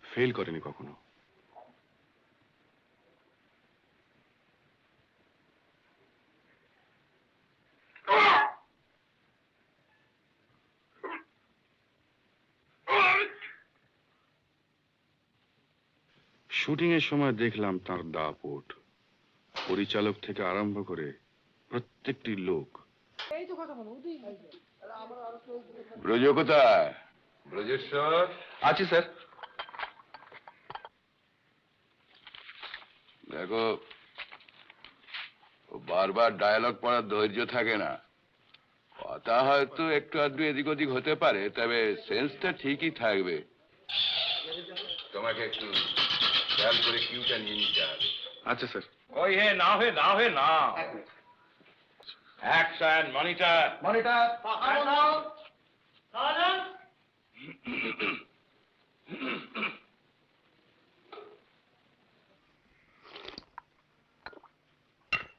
ফেল করেনি কখনো। শুটিং এর সময় দেখলাম তার দাপট। পরিচালক থেকে আরম্ভ করে প্রত্যেকটি লোক। ব্রজ কোথায়? ব্রজেশ্বর? আছি স্যার। দেখো, ও বারবার ডায়ালগ পড়ার ধৈর্য থাকে না। কথা হয়তো একটু আধটু এদিক ওদিক হতে পারে, তবে সেন্সটা ঠিকই থাকবে। তোমাকে একটু খেয়াল করে কিউটা নিয়ে নিতে হবে। আচ্ছা স্যার। ওই হে না হে না হে না। Action, monitor monitor.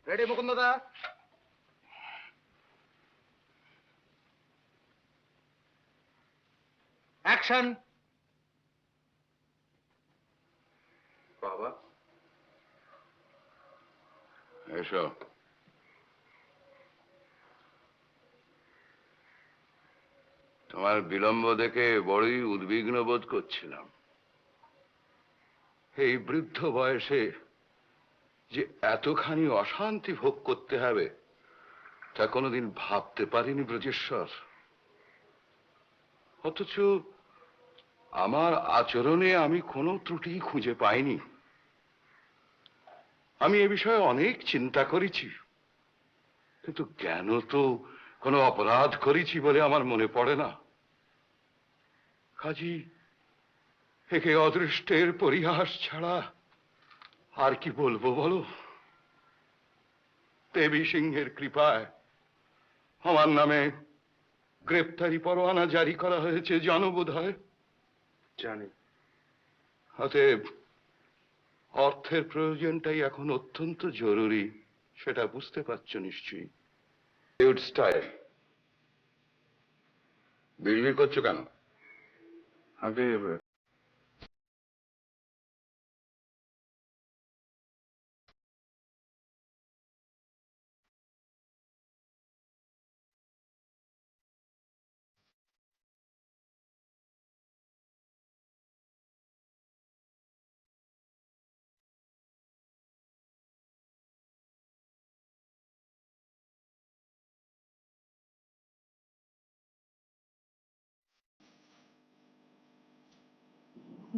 রেডি মুকুন্দদা? অ্যাকশন। বাবা এসো। তোমার বিলম্ব দেখে বড়ই উদ্বিগ্ন বোধ করছিলাম। এই বৃদ্ধ বয়সে যে এতখানি অশান্তি ভোগ করতে হবে তা কোনোদিন ভাবতে পারিনি ব্রজেশ্বর। অথচ আমার আচরণে আমি কোনো ত্রুটি খুঁজে পাইনি। আমি এ বিষয়ে অনেক চিন্তা করেছি, কিন্তু কেন তো কোনো অপরাধ করেছি বলে আমার মনে পড়ে না। কাজী একে অদৃষ্টের পরিহাস ছাড়া আর কি বলবো বলো? দেবী সিংহের কৃপায় আমার নামে গ্রেপ্তারি পরোয়ানা জারি করা হয়েছে, জানো বোধ হয়? জানি। অতএব অর্থের প্রয়োজনটাই এখন অত্যন্ত জরুরি, সেটা বুঝতে পারছো নিশ্চয়ই। স্টাইল বিড়বিড় করছো কেন? আগে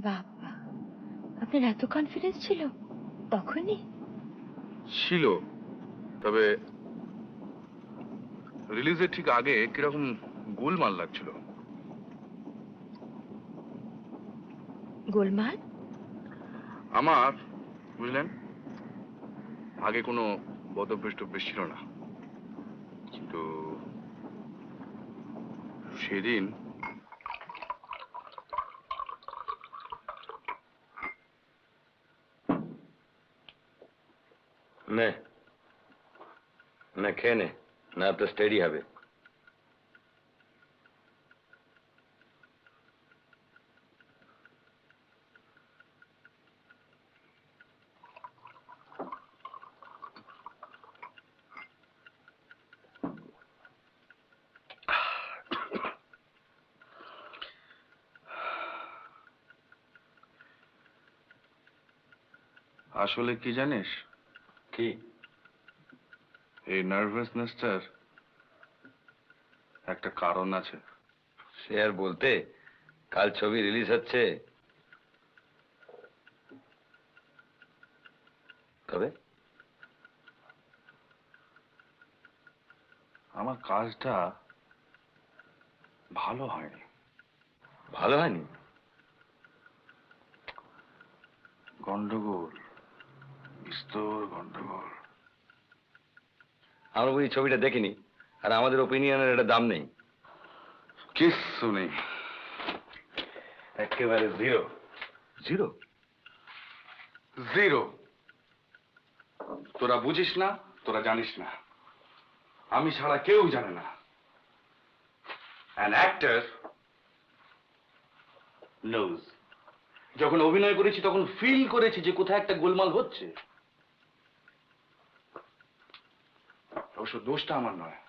বাবা, আপনার এত কনফিডেন্স ছিল তখনই? ছিল, তবে রিলিজের ঠিক আগে কিরকম গোলমাল লাগছিল। গোলমাল? আমার, বুঝলেন, আগে কোনো বদভ্যাস টভ্যাস ছিল না, কিন্তু সেদিন নে না, খেয়ে নে, না তো স্টেডি হবে। আসলে কি জানিস? কি? এই নার্ভাসনেসটার একটা কারণ আছে। সে আর বলতে, কাল ছবি রিলিজ হচ্ছে। তবে আমার কাজটা ভালো হয়নি। ভালো হয়নি? গন্ডগোল, বিস্তর গন্ডগোল। আমরা ওই ছবিটা দেখিনি, আর আমাদের ওপিনিয়নের একটা দাম নেই। কিচ্ছু নেই, একেবারে জিরো। জিরো? জিরো। তোরা বুঝিস না, তোরা জানিস না, আমি ছাড়া কেউ জানে না। An actor knows. যখন অভিনয় করেছি তখন ফিল করেছি যে কোথায় একটা গোলমাল হচ্ছে। অবশ্য দোষটা আমার নয়,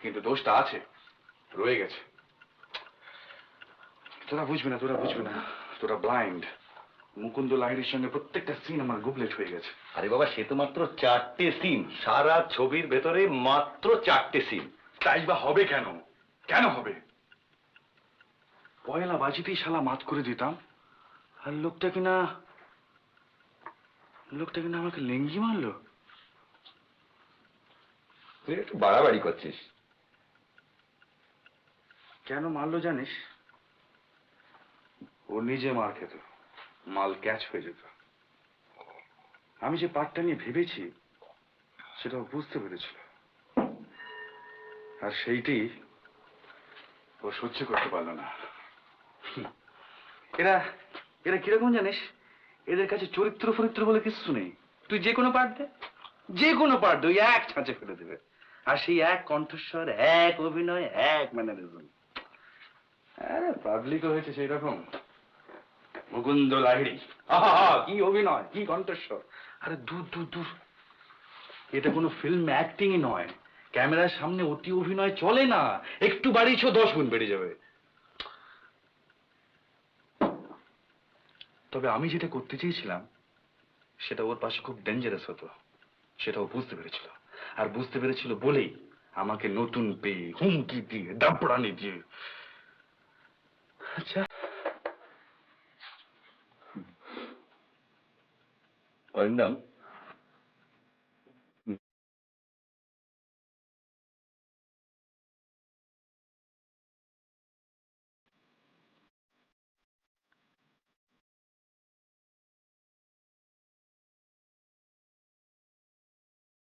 কিন্তু দোষটা আছে, রয়ে গেছে। তোরা বুঝবি না, তোরা বুঝবি না, তোরা ব্লাইন্ড। মুকুন্দ লাহিড়ির সঙ্গে প্রত্যেকটা সিন আমার গুবলেট হয়ে গেছে। আরে বাবা, সে তো মাত্র 4টে সিন, সারা ছবির ভেতরে মাত্র 4টে সিন। তাই বা হবে কেন? কেন হবে? পয়লা বাজিতেই শালা মাত করে দিতাম, আর লোকটা কিনা আমাকে লেঙ্গি মারলো। তুই একটু বাড়াবাড়ি করছিস। কেন মারলো জানিস? ও নিজে মার খেত, মাল ক্যাচ হয়ে যেত। আমি যে পার্টটা নিয়ে ভেবেছি সেটা ও বুঝতে পেরেছিল, আর সেইটি ও সহ্য করতে পারলো না। এরা এরা কিরকম জানিস? এদের কাছে চরিত্র ফরিত্র বলে কিছু নেই। তুই যে কোনো পার্ট দে, যে কোনো পার্ট ওই এক ছাঁচে ফেলে দেবে, আর সেই এক কণ্ঠস্বর, এক অভিনয়, এক ম্যানারিজম। আরে পাবলিকও হয়েছে সেই রকম। মুকুন্দ লাহিড়ী, আহা কি অভিনয়, কি কণ্ঠস্বর! আরে দূর দূর দূর, এটা কোনো ফিল্ম অ্যাক্টিংই নয়। ক্যামেরার সামনে অতি অভিনয় চলে না, একটু বাড়িয়েছ 10 গুণ বেড়ে যাবে। তবে আমি যেটা করতে চেয়েছিলাম সেটা ওর পাশে খুব ডেঞ্জারাস হতো, সেটা ও বুঝতে পেরেছিল। আর বুঝতে পেরেছিল বলেই আমাকে নতুন পেয়ে, হুমকি দিয়ে, দাপড়ানি দিয়ে। আচ্ছা অরিন্দম,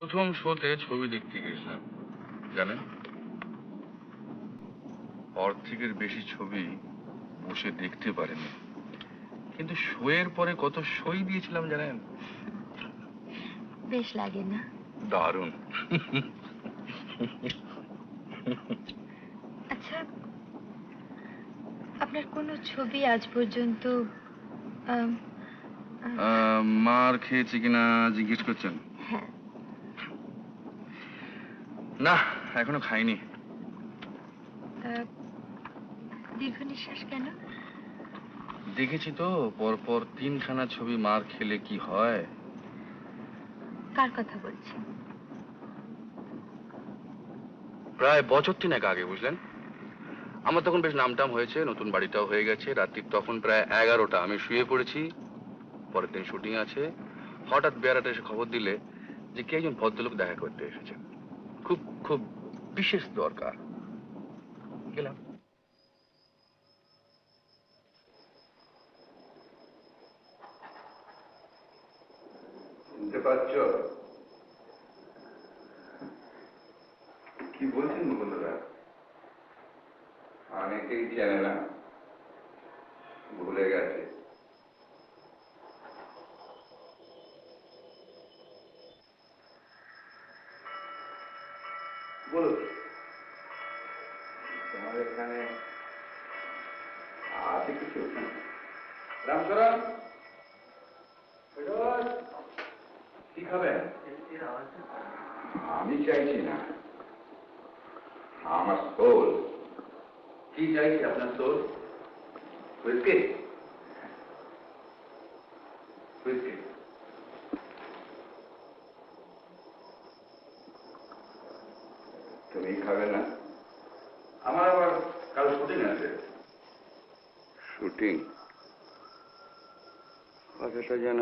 প্রথম শোতে ছবি দেখতে গেছিলাম জানেন, অর্ধেকের বেশি ছবি বসে দেখতে পারেনি, কিন্তু শোয়ের পরে কত সই দিয়েছিলাম জানেন। বেশ লাগে না? দারুণ। আচ্ছা, আপনার কোনো ছবি আজ পর্যন্ত মার খেয়েছে কিনা জিজ্ঞেস করছেন? হ্যাঁ। না, এখনো খাইনি। দীর্ঘ নিঃশ্বাস কেন? দেখেছি তো পরপর 3খানা ছবি মার খেলে কি হয়। কার কথা বলছেন? প্রায় বছর 3 আগে বুঝলেন। আমার তখন বেশ নামটাম হয়েছে, নতুন বাড়িটাও হয়ে গেছে। রাত্রি তখন প্রায় 11টা, আমি শুয়ে পড়েছি। পরের দিন শুটিং আছে। হঠাৎ বেয়ারাটা এসে খবর দিলে যে কে একজন ভদ্রলোক দেখা করতে এসেছেন, খুব খুব বিশেষ দরকার। গেলাম। শুনতে পাচ্ছ কি বলছেন মুকুন্দরা? অনেকেই চেনে না, ভুলে গেছে। বলো, তোমার এখানে আছে কিছু? রামচরণ, কি খাবেন? আমি চাইছি না, আমার সোল। কি চাইছে আপনার সোল? হুইস্কি? হুইস্কি। তুমি খাবে না? আমার আবার কাল শুটিং আছে। শুটিং? কথাটা যেন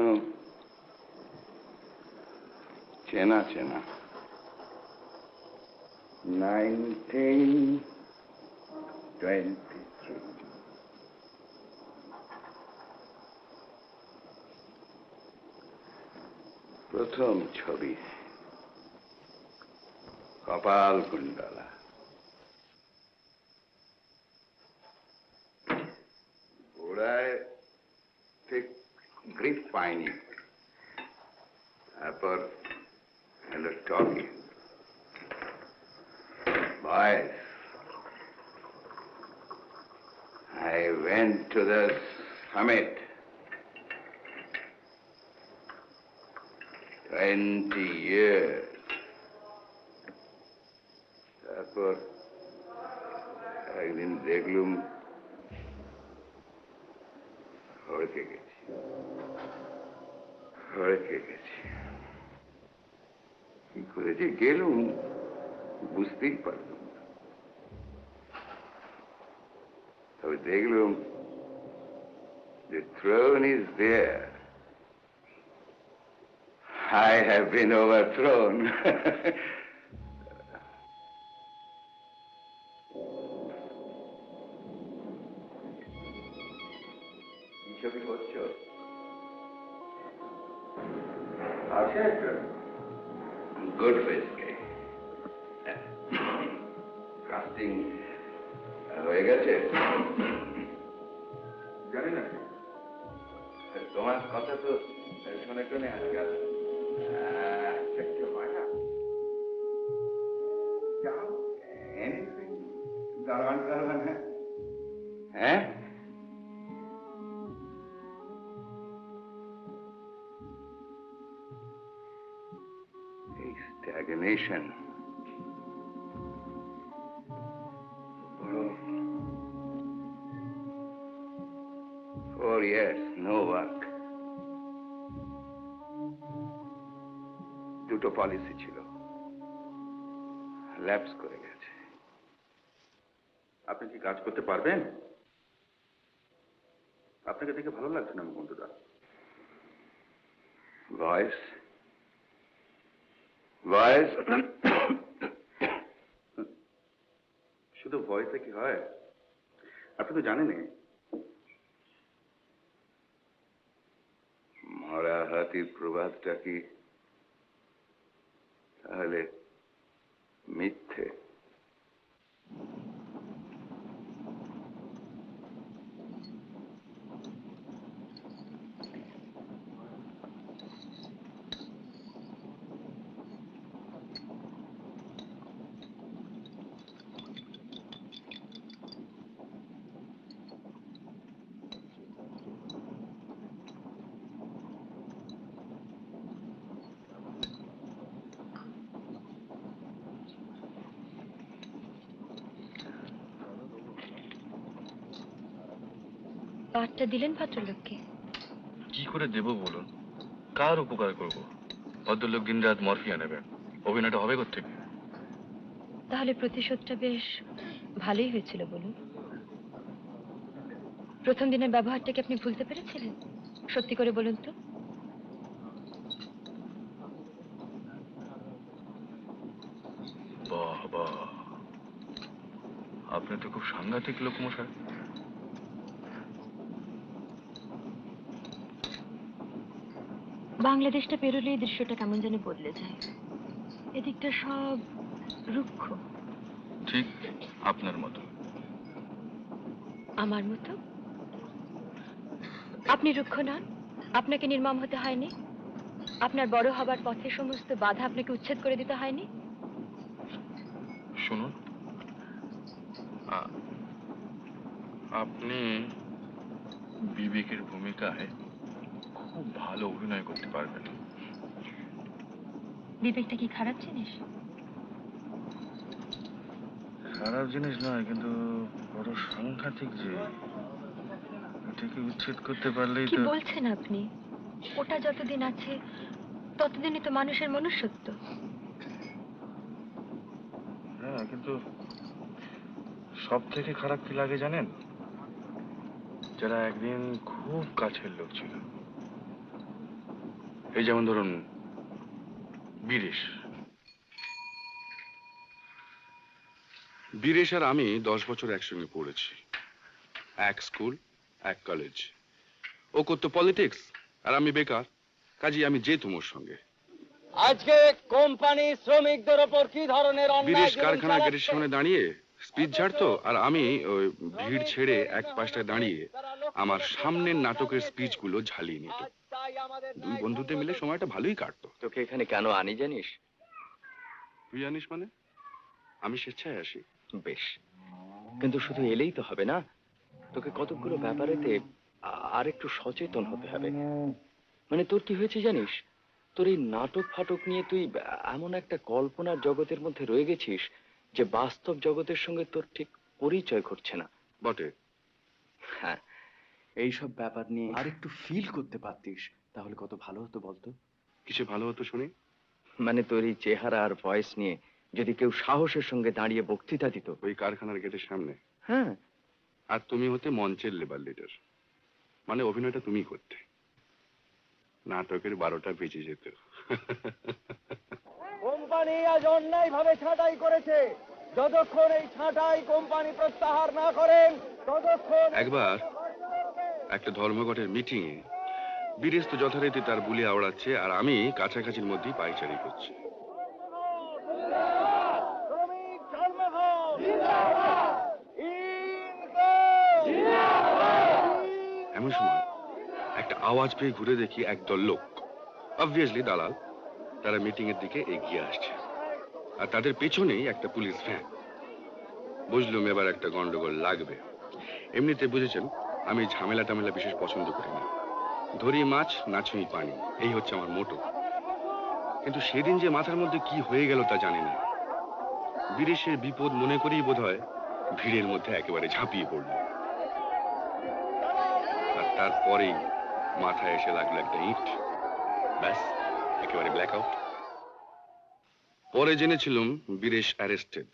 চেনা চেনা। 1923 প্রথম ছবি, কপাল কুণ্ডলা। ওরায় ঠিক গ্রিপ পাইনি, তারপর হলো টকি, বয়েস। I went to the summit. 20 years. তারপর একদিন দেখলুম হড়কে গেছি, কি করে যে গেলুম বুঝতেই পারলাম না। তবে দেখলুম the throne is there. I have been overthrown. কি ছবি করছো? আছে একটা গুড ফেসকে। কাস্টিং হয়ে গেছে? জানি না, তোমার কথা তো শুনে আজকাল দেখতে হয় না। যাও, anything, দারোয়ান হ্যাঁ? হ্যাঁ? এই stagnation. Oh. 4 years, no work. দুটো পলিসি ছিল, ল্যাপস করে গেছে। আপনি কি কাজ করতে পারবেন? আপনাকে দেখে ভালো লাগছে না বন্ধুরা। ভয়েস ভয়েস শুধু ভয়েসে কি হয়? আপনি তো জানেনই, মরা হাতির প্রবাদটা কি তাহলে মিথ্যে? পাঠটা দিলেন ভদ্রলোককে? কি করে দেব বলুন? কার উপকার করব? ভদ্রলোক দিন রাত মরফিয়া নেবেন, অভিনয়টা হবে কোত্থেকে? তাহলে প্রতিশোধটা বেশ ভালোই হয়েছিল বলুন। প্রথম দিনের ব্যবহারটাকে আপনি ভুলতে পেরেছিলেন? সত্যি করে বলুন তো। বাহ বাহ, আপনি তো খুব সাংঘাতিক লোক মশাই। বাংলাদেশটা পেরোলে এই দৃশ্যটা কেমন যেন বদলে যায়। এদিকটা সব রুক্ষ। ঠিক আপনার মতো। আমার মতো? আপনি রুক্ষ নন? আপনাকে নির্মম হতে হয়নি? আপনার বড় হবার পথে সমস্ত বাধা আপনাকে উচ্ছেদ করে দিতে হয়নি? শুনুন, আপনি বিবেকের ভূমিকায় খুব ভালো অভিনয় করতে পারবেন। বিবেকটা কি খারাপ জিনিস? খারাপ জিনিস নয়, কিন্তু বড় সাংঘাতিক যে। এটাকে উচ্ছেদ করতে পারলেই কি তো। বলছেন আপনি? ওটা যতদিন আছে ততদিনই তো মানুষের মনুষ্যত্ব। হ্যাঁ, কিন্তু সব থেকে খারাপ কি লাগে জানেন? যারা একদিন খুব কাছের লোক ছিল। এই যেমন ধরুন বীরেশ। বীরেশ আর আমি 10 বছর একসঙ্গে পড়েছি, এক স্কুল এক কলেজ। ও করতো পলিটিক্স আর আমি বেকার, কাজেই আমি যেতুম ওর সঙ্গে। আজকে কোম্পানি শ্রমিকদের ওপর কি ধরনের বীরেশ কারখানা গেটের সামনে দাঁড়িয়ে স্পিচ ঝাড়তো, আর আমি ওই ভিড় ছেড়ে এক পাশটায় দাঁড়িয়ে আমার সামনের নাটকের স্পিচগুলো ঝালিয়ে নিত। দুই বন্ধুতে মিলে সময়টা ভালোই কাটতো। তোকে এখানে কেন আনি জানিস? তুই জানিস মানে? আমি স্বেচ্ছায় আসি। বেশ, কিন্তু শুধু এলেই তো হবে না, তোকে কতগুলো ব্যাপারেতে আর একটু সচেতন হতে হবে। মানে তোর কি হয়েছে জানিস? তোর এই নাটক ফাটক নিয়ে তুই এমন একটা কল্পনার জগতের মধ্যে রয়ে গেছিস যে বাস্তব জগতের সঙ্গে তোর ঠিক পরিচয় ঘটছে না। বটে। হ্যাঁ, এইসব ব্যাপার নিয়ে আর একটু ফিল করতে পারতিস তাহলে কত ভালো হতো বলতো। কিসে ভালো হতো শুনি? মানে তোর এই চেহারা আর ভয়েস নিয়ে যদি কেউ সাহসের সঙ্গে দাঁড়িয়ে বক্তৃতা দিত। ওই কারখানার গেটের সামনে? হ্যাঁ। আর তুমি হতে মঞ্চের লেবার লিডার, মানে অভিনয়টা তুমি করতে। নাটকের 12টা বেজে যেত। কোম্পানি আজ অন্যায় ভাবে ছাঁটাই করেছে। যতক্ষণ এই ছাঁটাই কোম্পানি প্রত্যাহার না করেন ততক্ষণ। একবার একটা ধর্মঘটের মিটিং এ বীরেশ তো যথারীতি তার বুলি আওড়াচ্ছে, আর আমি কাছাকাছির মধ্যেই পায়চারি করছি। এমন সময় একটা আওয়াজ পেয়ে ঘুরে দেখি একদল লোক, অবভিয়াসলি দালাল, তারা মিটিং এর দিকে এগিয়ে আসছে, আর তাদের পেছনেই একটা পুলিশ ভ্যান। বুঝলুম এবার একটা গন্ডগোল লাগবে। এমনিতে বুঝেছেন আমি ঝামেলা টামেলা বিশেষ পছন্দ করি না। ধরি মাছ, নাচুই পানি, এই হচ্ছে আমার মোটো। কিন্তু সেদিন যে মাথার মধ্যে কি হয়ে গেল তা জানি না। বীরেশের বিপদ মনে করেই বোধহয় ভিড়ের মধ্যে একেবারে ঝাঁপিয়ে পড়ল। আর তারপরেই মাথায় এসে লাগলো একটা ইট। ব্যাস, একেবারে ব্ল্যাক আউট। পরে জেনেছিলাম বীরেশ অ্যারেস্টেড।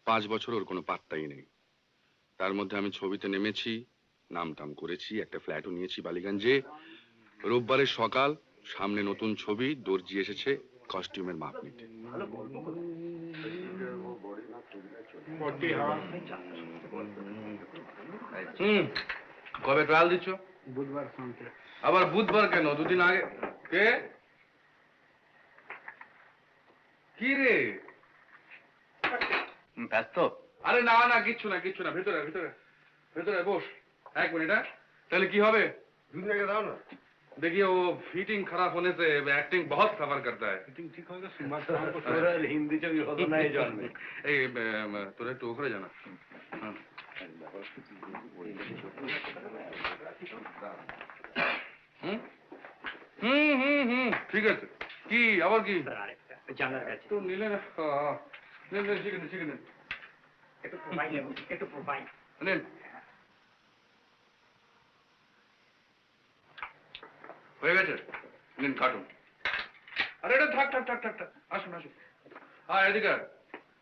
5 বছর ওর কোনো পাত্তাই নেই। তার মধ্যে আমি ছবিতে নেমেছি, নাম টাম করেছি, একটা ফ্ল্যাটও নিয়েছি বালিগঞ্জে। রোববারের সকাল, সামনে নতুন ছবি, দর্জি এসেছে কস্টিউমের মাপ নিতে। কবে ট্রায়াল দিচ্ছ? বুধবার সন্ধ্যে। আবার বুধবার কেন? দুদিন আগে। কে? কি রে? ব্যস্ত? আরে না না, কিচ্ছু না কিচ্ছু না, ভেতরে ভেতরে ভেতরে বস। 1 মিনিট। হ্যাঁ, তাহলে কি হবে? दूध लेके दाओ ना। देखिए वो हीटिंग खराब होने से एक्टिंग बहुत सफर करता है। हीटिंग ठीक होगा सुबह शाम को थोड़ा हिंदी चल होता नहीं जान में। ए তোরা একটু ওখানে জানা। ঠিক আছে। কি আবার কি জানার কাছে তো নিলে না? শিখে নেন একটু প্রোফাইল নেব, একটু প্রোফাইল নেন। হয়ে গেছে, নিন কাটুন। আরে এটা থাক থাক থাক থাক থাক, আসুন আসুন। হ্যাঁ এদিকে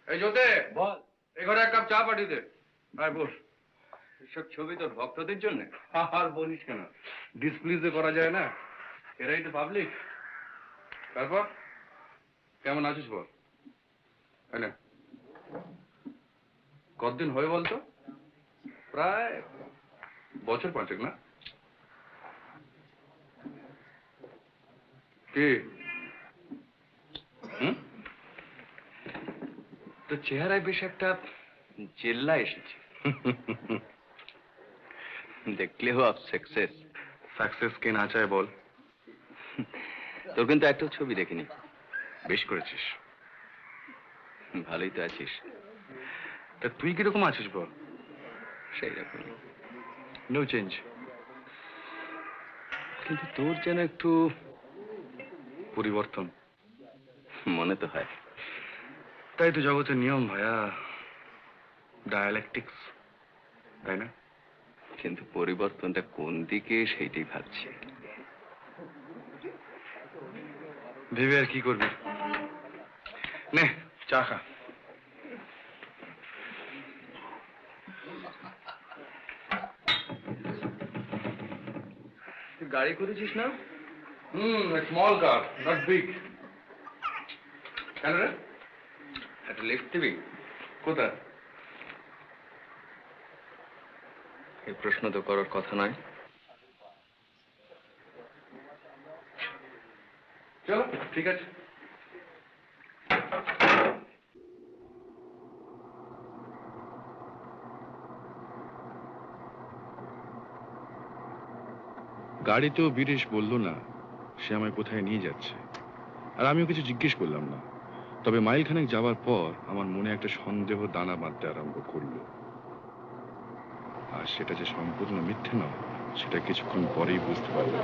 এই জোতে বল, এই ঘরে 1 কাপ চা পাঠিয়ে দে। হ্যাঁ বস। এসব ছবি তোর ভক্তদের জন্য? আর বলিস কেন, ডিসপ্লিজে করা যায় না, এরাই তো পাবলিক। তারপর কেমন আছিস বল? না কতদিন হয়ে বলতো? প্রায় বছর 5 না? কি তো চেহারায় বেশ একটা জেল্লা এসেছে। দেখলেও আপ সাকসেস। সাকসেস কে না চায় বল? তোর কিন্তু একটাও ছবি দেখিনি। বেশ করেছিস। ভালোই তো আছিস। তা তুই কিরকম আছিস বল? সেই রকম। No change. কিন্তু তোর যেন একটু পরিবর্তন মনে তো হয়। তাই তো জগতের নিয়ম ভাইয়া, ডায়ালেকটিক্স, তাই না? কিন্তু পরিবর্তনটা কোন দিকে সেইটাই ভাবছি। ভেবে আর কি করবি? নে চা খা। গাড়ি করেছিস না? Small car, not big. কেন রে? একটা লিফট দিবি? কোথায়? এই প্রশ্ন তো করার কথা নয়। চলো ঠিক আছে। গাড়িতেও বীরেশ বলল না সে আমায় কোথায় নিয়ে যাচ্ছে, আর আমিও কিছু জিজ্ঞেস করলাম না। তবে মাইলখানেক যাওয়ার পর আমার মনে একটা সন্দেহ দানা বাঁধতে আরম্ভ করলো, আর সেটা যে সম্পূর্ণ মিথ্যে নয় সেটা কিছুক্ষণ পরেই বুঝতে পারলাম।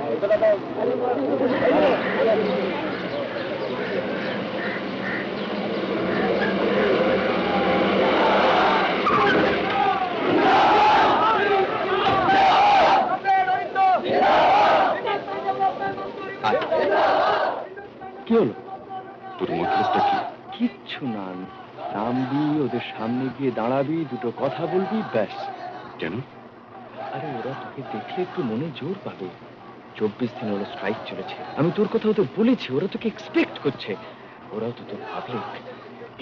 কি হলো? তোর মতলবটা কি? কিচ্ছু না, নামবি, ওদের সামনে গিয়ে দাঁড়াবি, দুটো কথা বলবি, ব্যাস। কেন? আরে ওরা তোকে দেখলে একটু মনে জোর পাবে। 24 দিন ওরা স্ট্রাইক চলেছে, আমি তোর কথা ওদের বলেছি, ওরা তোকে এক্সপেক্ট করছে। ওরাও তো তোর পাবলিক।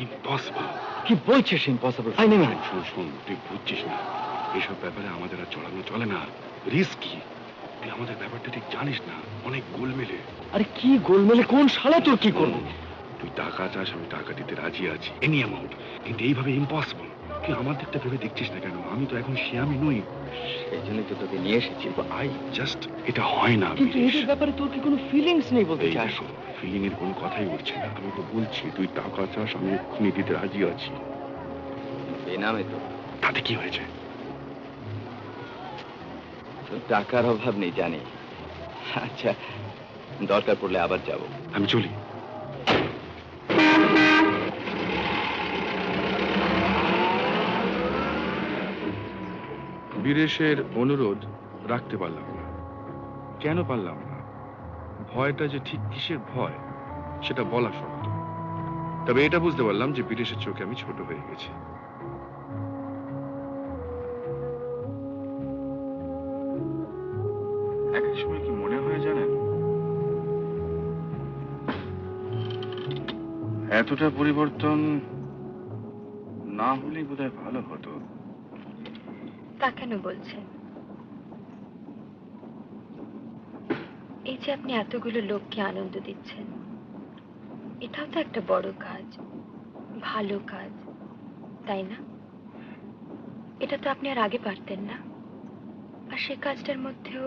ইম্পসিবল। কি বলছিস ইম্পসিবল? ফাইনি না। শোন শোন, তুই বুঝছিস না, এসব ব্যাপারে আমাদের আর চড়ানো চলে না, রিস্কি। তুই আমাদের ব্যাপারটা ঠিক জানিস না, অনেক গোলমেলে। আরে কি গোলমেলে? কোন শালা তোর কি করবো? তুই টাকা চাস, আমি টাকা দিতে রাজি আছি, এনি অ্যামাউন্ট, কিন্তু এইভাবে ইম্পসিবল। তুই আমার দিকটা ভেবে দেখছিস না কেন? আমি তো এখন সে আমি নই। সেই জন্যই তো তোকে নিয়ে এসেছি। আই জাস্ট এটা হয় না। কিন্তু এদের ব্যাপারে তোর কি কোনো ফিলিংস নেই বলতে চাস? ফিলিং এর কোনো কথাই উঠছে না। আমি তো বলছি তুই টাকা চাস, আমি এক্ষুনি দিতে রাজি আছি। বেনামে তো। তাতে কি হয়েছে? তোর টাকার অভাব নেই জানি। আচ্ছা, দরকার পড়লে আবার যাব। আমি চলি। বীরেশের অনুরোধ রাখতে পারলাম না। কেন পারলাম না? ভয়টা যে ঠিক কিসের ভয় সেটা বলা শক্ত। তবে এটা বুঝতে পারলাম যে বীরেশের চোখে আমি ছোট হয়ে গেছি। এক এক সময় কি মনে হয় জানেন, এতটা পরিবর্তন না হলেই বোধহয় ভালো হতো। তা কেন বলছেন? এই যে আপনি এতগুলো লোককে আনন্দ দিচ্ছেন, এটাও তো একটা বড় কাজ, ভালো কাজ, তাই না? এটা তো আপনি আর আগে পারতেন না। আর সে কাজটার মধ্যেও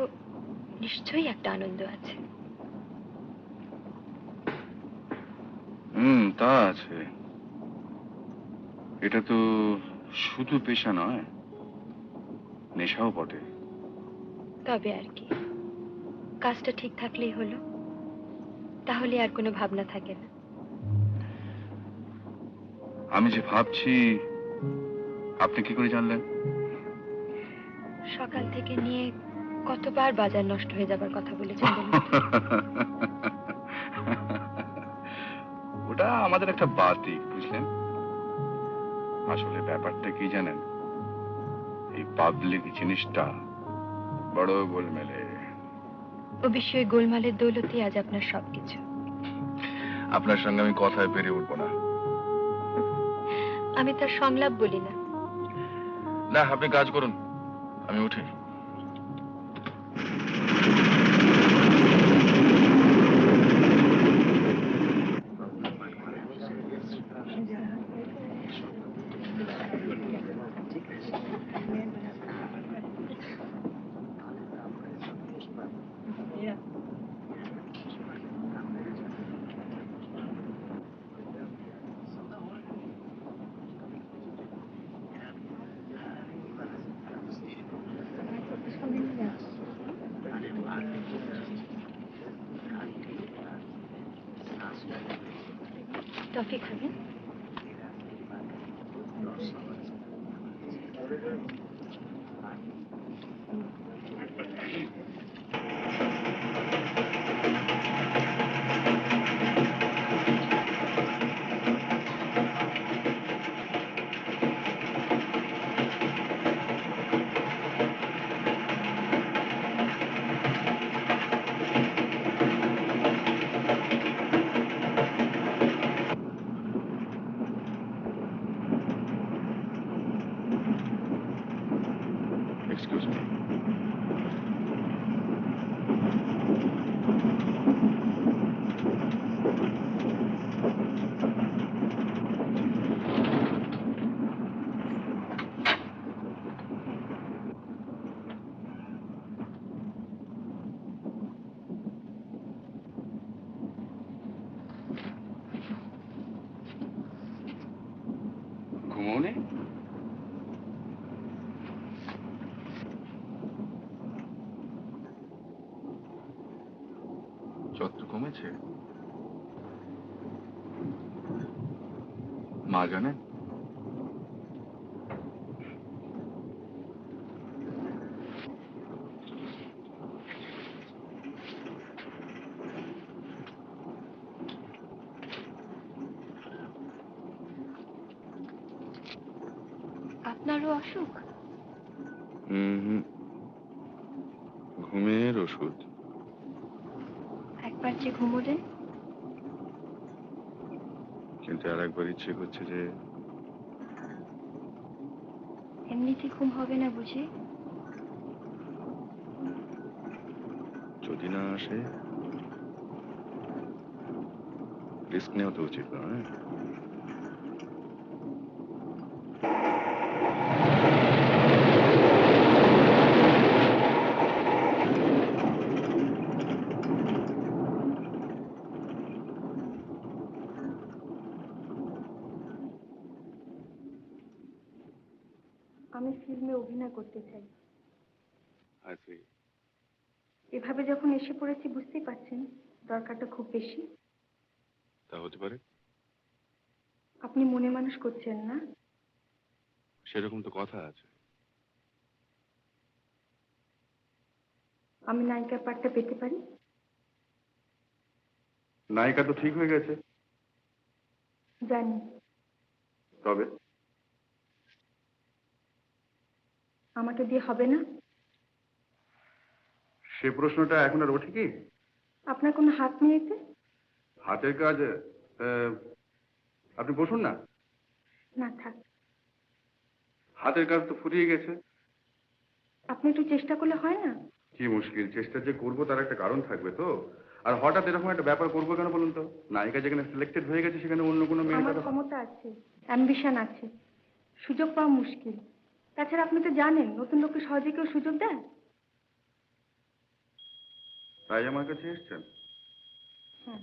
নিশ্চয়ই একটা আনন্দ আছে। তা আছে। এটা তো শুধু পেশা নয়, নেশাও বটে। তবে আর কি, কাজটা ঠিক থাকলেই হলো, তাহলে আর কোনো ভাবনা থাকে না। আমি যে ভাবছি আপনি কি করে জানলেন? সকাল থেকে নিয়ে কতবার বাজার নষ্ট হয়ে যাবার কথা বলেছেন বলুন তো? ওটা আমাদের একটা বাতিক, বুঝলেন? আসলে ব্যাপারটা কি জানেন, এই পাবলিক জিনিসটা বড় গোলমেলে। ও বিষয়ে গোলমালের দৌলতেই আজ আপনার সবকিছু। আপনার সঙ্গে আমি কথায় পেরে উঠবো না। আমি তার সংলাপ বলি না। না, আপনি কাজ করুন, আমি উঠি। টফি খাবেন? Excuse me. ঘুমোনে? যত কমেছে মা জানে? আপনারও অসুখ? ঘুমের ওষুধ। একবার যে ঘুমোলেন। কিন্তু আর একবার ইচ্ছে করছে যে এমনিতে ঘুম হবে না বুঝি? যদি না আসে, রিস্ক নেওয়া তো উচিত নয়। আমি ফিল্মে অভিনয় করতে চাই। আছি। এভাবে যখন এসে পড়েছি বুঝতেই পারছেন দরকারটা খুব বেশি। তা হতে পারে। আপনি মনে মানুষ করছেন না? সেরকম তো কথা আছে। আমি নায়িকার পাঠটা পেতে পারি? নায়িকা তো ঠিক হয়ে গেছে। জানি। তবে আমাকে দিয়ে হবে না? সে প্রশ্নটা এখন আর ওঠে কি? আপনার কোনো হাত নেই এতে? হাতের কাজ। আপনি বসুন না। না থাক। হাতের কাজ তো ফুরিয়ে গেছে। আপনি একটু চেষ্টা করলে হয় না? কি মুশকিল, চেষ্টা যে করবো তার একটা কারণ থাকবে তো। আর হঠাৎ এরকম একটা ব্যাপার করবো কেন বলুন তো? নায়িকা যেখানে সিলেক্টেড হয়ে গেছে সেখানে অন্য কোনো মেয়ে। আমার ক্ষমতা আছে, অ্যাম্বিশন আছে, সুযোগ পাওয়া মুশকিল। তাছাড়া আপনি তো জানেন নতুন লোককে সহজে কেউ সুযোগ দেয়? তাই আমার কাছে এসছেন? হ্যাঁ।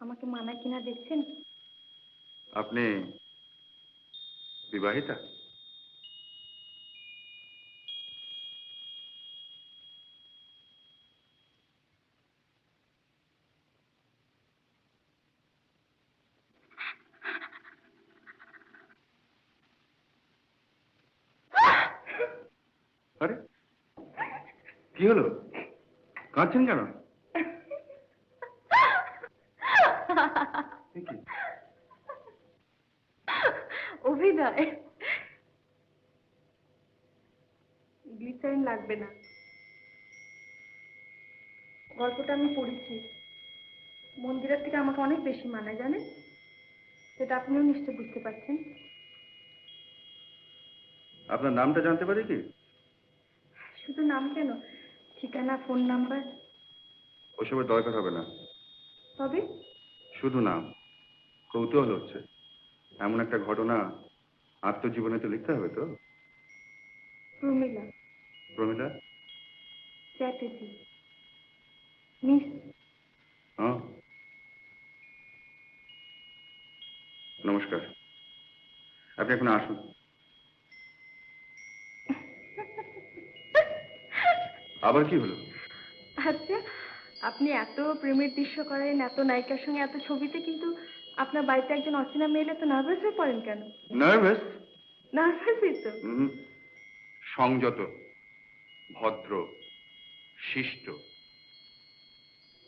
আমাকে মানায় কিনা দেখছেন? আপনি বিবাহিতা? আরে কি হলো, কাঁদছেন কেন? অভিনয়। গ্লিসারিন লাগবে না। গল্পটা আমি পড়েছি। মন্দিরের থেকে আমাকে অনেক বেশি মানায় জানেন, সেটা আপনিও নিশ্চয় বুঝতে পারছেন। আপনার নামটা জানতে পারি কি? শুধু নাম কেন, ঠিকানা, ফোন নাম্বার। ওসবের দরকার হবে না। তবে শুধু নাম। কৌতূহল হচ্ছে, এমন একটা ঘটনা আত্মজীবনে তো লিখতে হবে তো। প্রমীলা। প্রমিলা চ্যাটার্জি। মিস। হ্যাঁ, নমস্কার। আপনি এখন আসুন। আবার কি হলো? আচ্ছা, আপনি এত প্রেমের দৃশ্য করেন, এত নায়িকার সঙ্গে এত ছবিতে, কিন্তু আপনার বাড়িতে একজন অচেনা মেয়ে এলে তো নার্ভাস হয়ে পড়েন কেন? নার্ভাস? নার্ভাসই তো। সংযত, ভদ্র, শিষ্ট।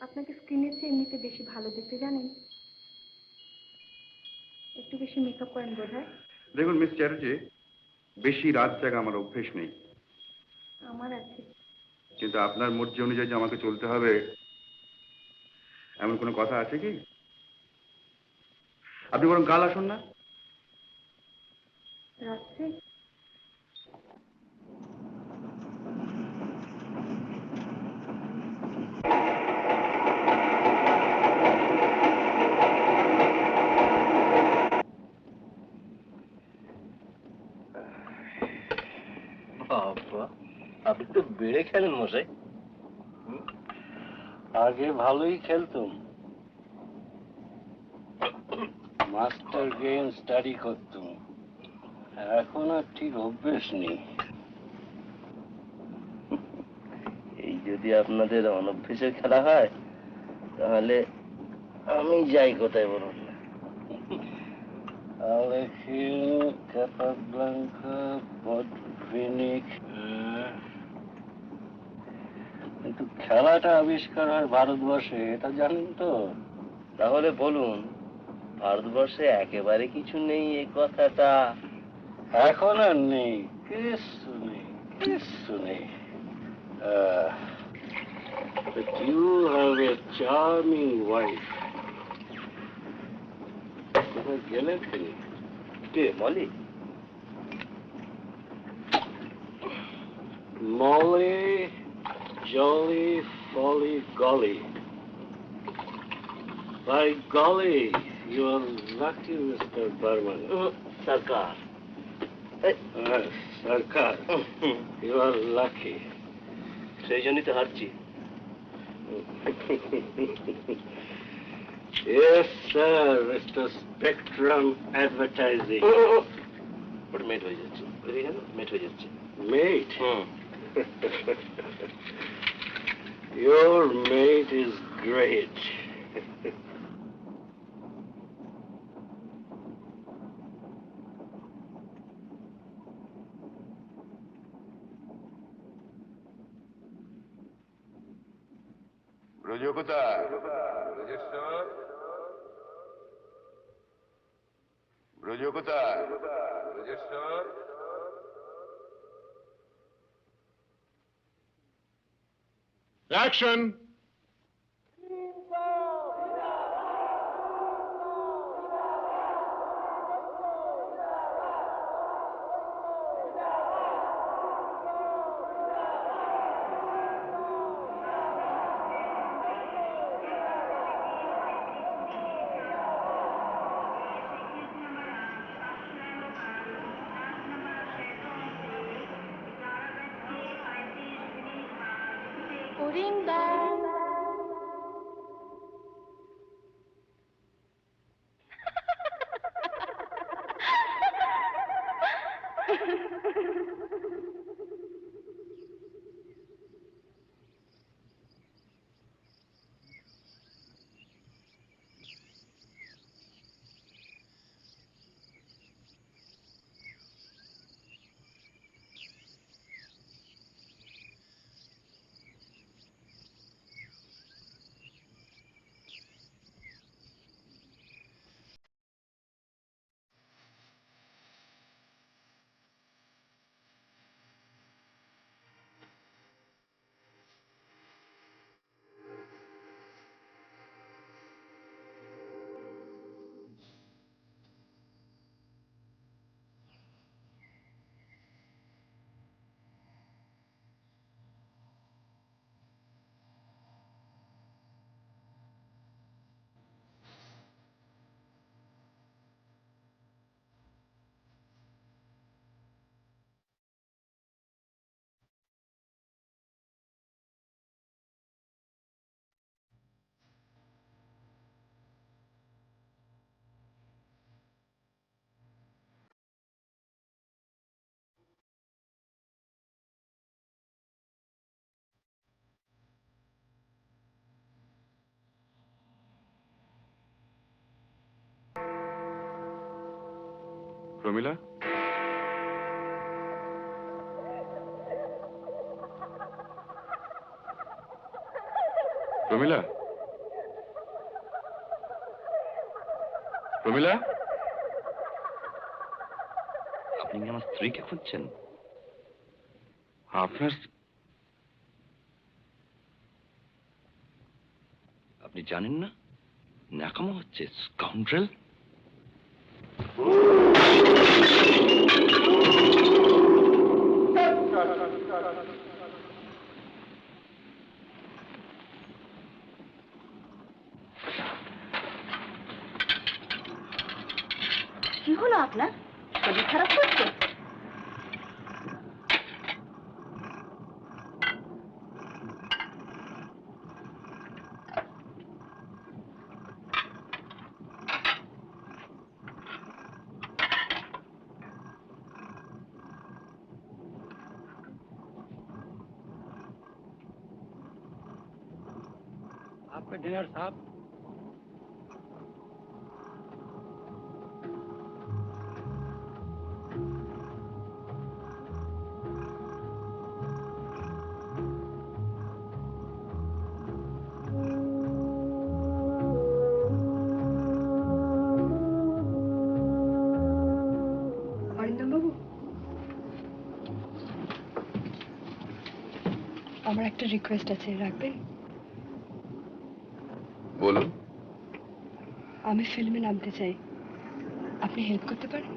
আপনাকে স্ক্রিনের চেয়ে এমনিতে বেশি ভালো দেখতে জানেন। একটু বেশি মেকআপ করেন বোধহয়। দেখুন মিস চ্যাটার্জি, বেশি রাত জাগা আমার অভ্যেস নেই। আমার আছে। কিন্তু আপনার মর্জি অনুযায়ী যে আমাকে চলতে হবে এমন কোনো কথা আছে কি? আপনি বরং কাল আসুন না। রাত্রে? বাবা, আপনি তো বেড়ে খেলেন মশাই। আগে ভালোই খেলতুম, মাস্টার গেম স্টাডি করতুম। এখন আর ঠিক অভ্যেস নেই। এই যদি আপনাদের অনভ্যেসের খেলা হয় তাহলে আমি যাই কোথায় বলুন না। আলেখিন, ক্যাপাব্লাঙ্কা, পডভিনিক। কিন্তু খেলাটা আবিষ্কার হয় ভারতবর্ষে, এটা জানেন তো? তাহলে বলুন, ভারতবর্ষে একেবারে কিছু নেই এই কথাটা? এখন আর নেই, কিছু নেই, কিছু নেই। But you have a charming wife. কোথায় গেলেন তিনি? কে, Moli? Molly, jolly, folly, golly. By golly, you are lucky, Mr. Burman. Sarkar. Sarkar, you are lucky. সেই জন্যই তো হারছি। Yes, sir, Mr. Spectrum Advertising. ওটা মেট হয়ে যাচ্ছে, মেট হয়ে যাচ্ছে। Mate? Your mate is great. Braj কোথায়? ব্রজেশ্বর, ব্রজ কোথায়? ব্রজেশ্বর। অ্যাকশন। প্রমিলা, প্রমিলা, প্রমিলা, আপনি কি আমার স্ত্রীকে খুঁজছেন? আপনার আপনি জানেন না ন্যাকামো হচ্ছে, স্কাউন্ড্রেল। কি হলো আপনার? শরীর খারাপ করছে? आपका डिनर साहब। অরিন্দমবাবু, আমার একটা রিকোয়েস্ট আছে, রাখবেন? বলুন। আমি ফিল্মে নামতে চাই, আপনি হেল্প করতে পারেন?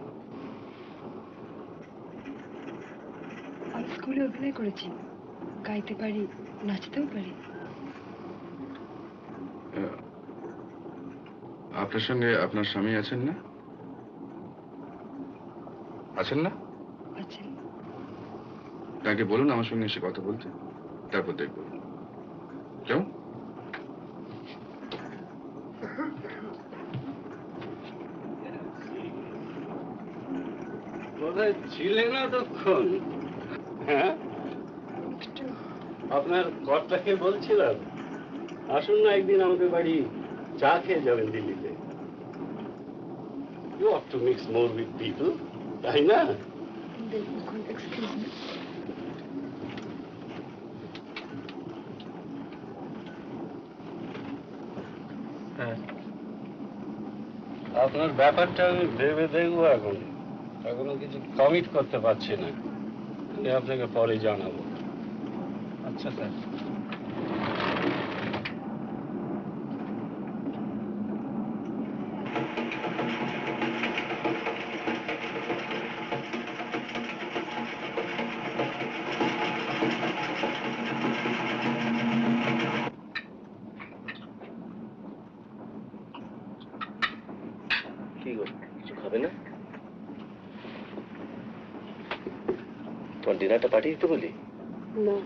আমি স্কুলে অভিনয় করেছি, গাইতে পারি, নাচতেও পারি। আপনার সঙ্গে আপনার স্বামী আছেন না? আছেন না? আছেন। তাকে বলুন আমার সঙ্গে এসে কথা বলতে। তারপর দেখবো কেমন। কোথায় ছিলে না তখন? হ্যাঁ, আপনার কর্তাকে বলছিলাম আসুন না একদিন আমাদের বাড়ি চা খেয়ে যাবেন দিল্লিতে। You have to mix more with people, তাই না? আপনার ব্যাপারটা আমি ভেবে দেখবো, এখনো কিছু কমিট করতে পারছি না, আমি আপনাকে পরে জানাবো। আচ্ছা স্যার। কি গো, কিছু খাবে না? তোমার ডিনারটা পাঠিয়ে দিতে বলি? না,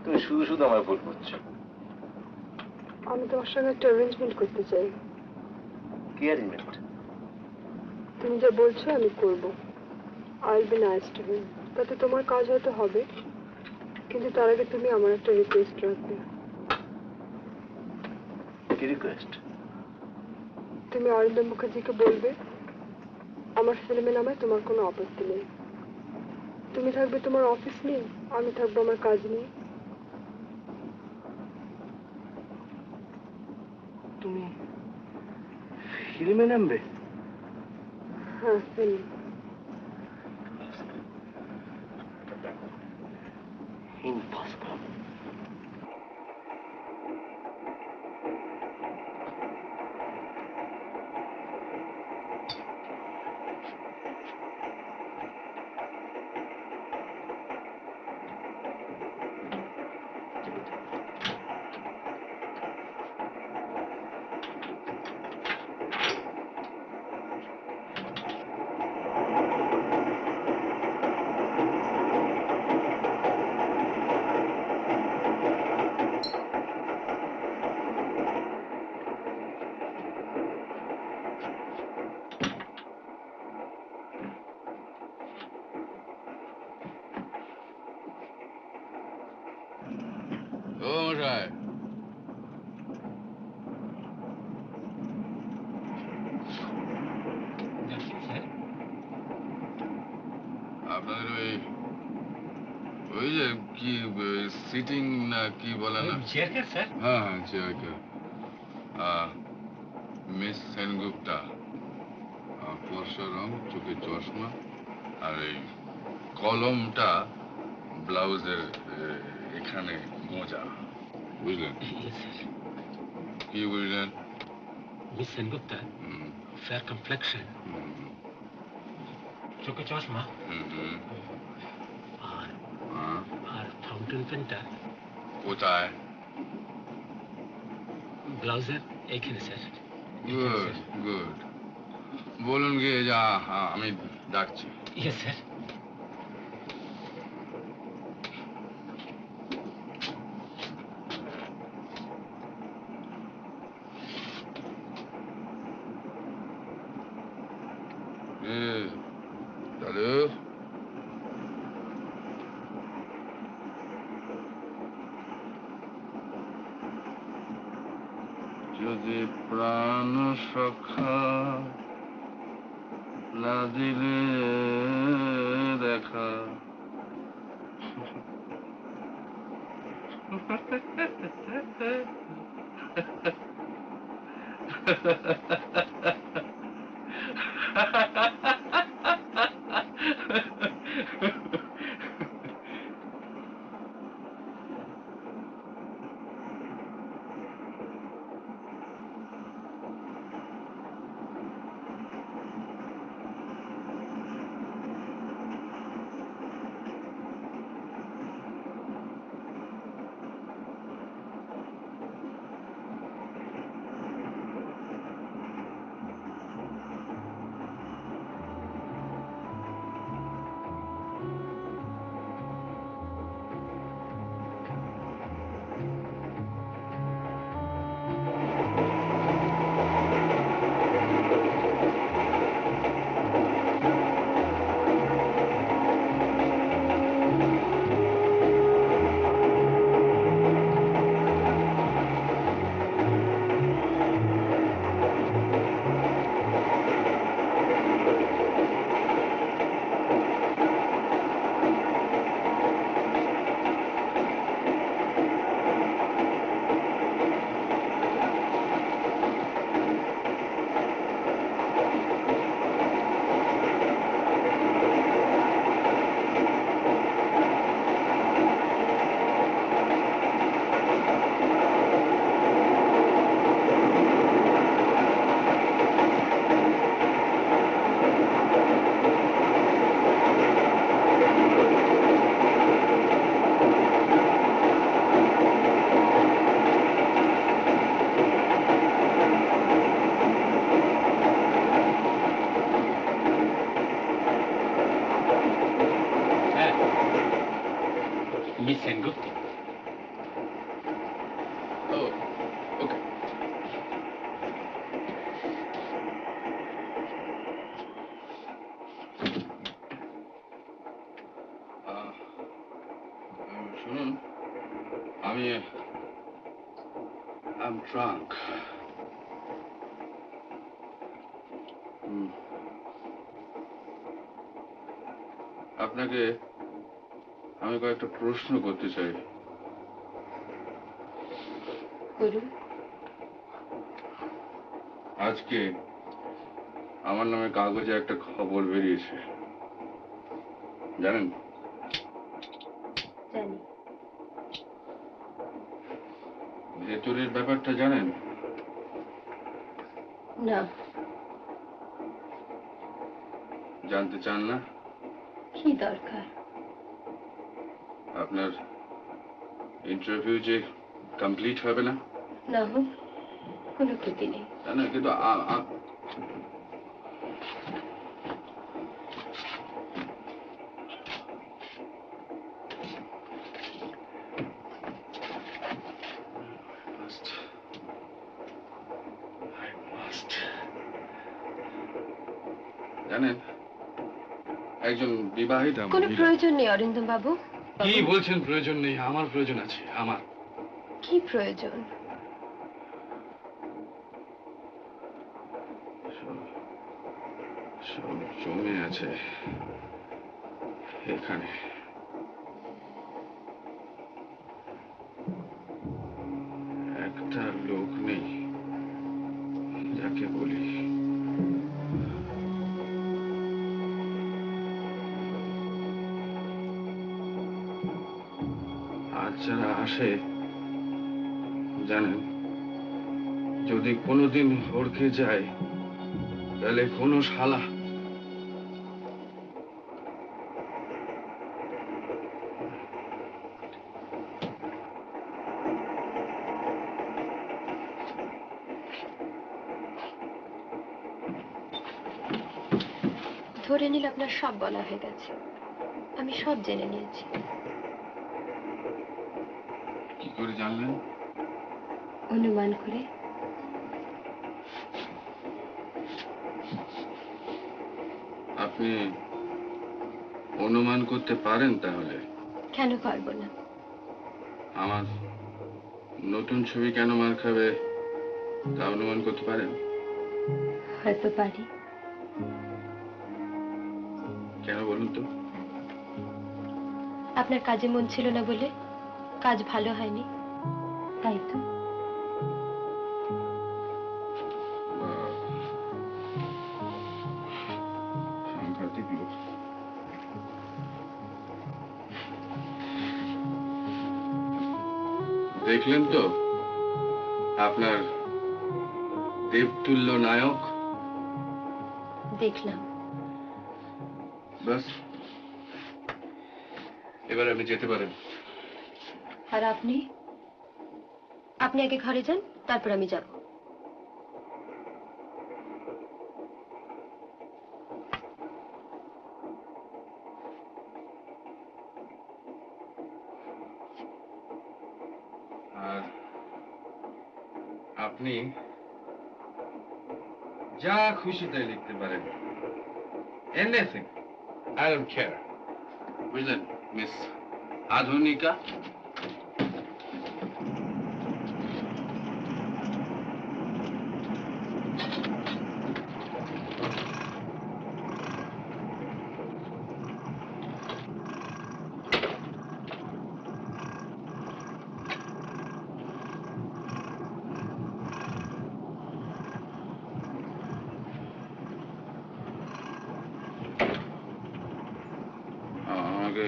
তুমি শুধু শুধু আমার ভুল করছো। আমি তোমার সঙ্গে একটা অ্যারেঞ্জমেন্ট করতে চাই। কি অ্যারেঞ্জমেন্ট? তুমি যা বলছো আমি করবো। I will be nice to him. তাতে তোমার কাজ হয়তো হবে, কিন্তু তার আগে তুমি আমার একটা রিকোয়েস্ট রাখবে। কি রিকোয়েস্ট? তুমি অরিন্দম মুখার্জিকে বলবে আমার ফিল্মে নামায় তোমার কোনো আপত্তি নেই। তুমি থাকবে তোমার অফিস নিয়ে, আমি থাকবো আমার কাজ নিয়ে। তুমি ফিল্মে নামবে? হ্যাঁ, ফিল্ম। ইম্পসিবল। ও মশাই, আপনাদের ওই যে কি সিটিং না কি বলে না, চেয়ার কে স্যার? হ্যাঁ হ্যাঁ চেয়ার কে, মিস সেনগুপ্তা, ফর্সা রং, চোখে চশমা, আর এই কলমটা ব্লাউজের এখানে গোঁজা, বুঝলেন? কি বুঝলেন? মিস সেনগুপ্তা, ফেয়ার কমপ্লেকশন, চোখে চশমা, আর ফাউন্টেন পেনটা কোথায়? ব্লাউজের এইখানে স্যার। গুড গুড, বলুন গিয়ে যা, আমি ডাকছি। Yes sir. দাদু, যদি প্রাণ সখা না দিলে দেখা, মিস সেনগুপ্ত। ও ওকে। শুনুন, আমি I'm drunk. আপনাকে আমি কয়েকটা প্রশ্ন করতে চাই। বলুন। আজকে আমার নামে কাগজে একটা খবর বেরিয়েছে, জানেন? জানি। ভেতরের ব্যাপারটা জানেন? না। জানতে চান না? কি দরকার? আপনার ইন্টারভিউ যে কমপ্লিট হবে না? না হোক, কোনো ক্ষতি নেই। না, কিন্তু জানেন, একজন বিবাহিতা কোনো প্রয়োজন নেই অরিন্দম বাবু। কি বলছেন প্রয়োজন নেই? আমার প্রয়োজন আছে। আমার কি প্রয়োজন? সব জমে আছে এখানে। একটা লোক নেই যাকে বলি। আজ যারা আসে, জানেন, যদি কোনোদিন হড়কে যায় তাহলে কোনো শালা ধরে নিলে আপনার সব বলা হয়ে গেছে, আমি সব জেনে নিয়েছি। কি করে জানলেন? অনুমান করে। আপনি অনুমান করতে পারেন তাহলে? কেন পারবো না? আমার নতুন ছবি কেন মার খাবে তা অনুমান করতে পারেন? হয়তো পারি। কেন বলুন তো? আপনার কাজে মন ছিল না বলে, কাজ ভালো হয়নি, তাই তো। সাংঘাতিক লোক। দেখলেন তো আপনার দেবতুল্য নায়ক? দেখলাম। বাস, এবার আপনি যেতে পারেন। আর আপনি? আপনি আগে ঘরে যান, তারপর আমি যাব। আর আপনি যা খুশি তাই লিখতে পারেন। Anything, I don't care. বুঝলেন মিস আধুনিকা? আমাকে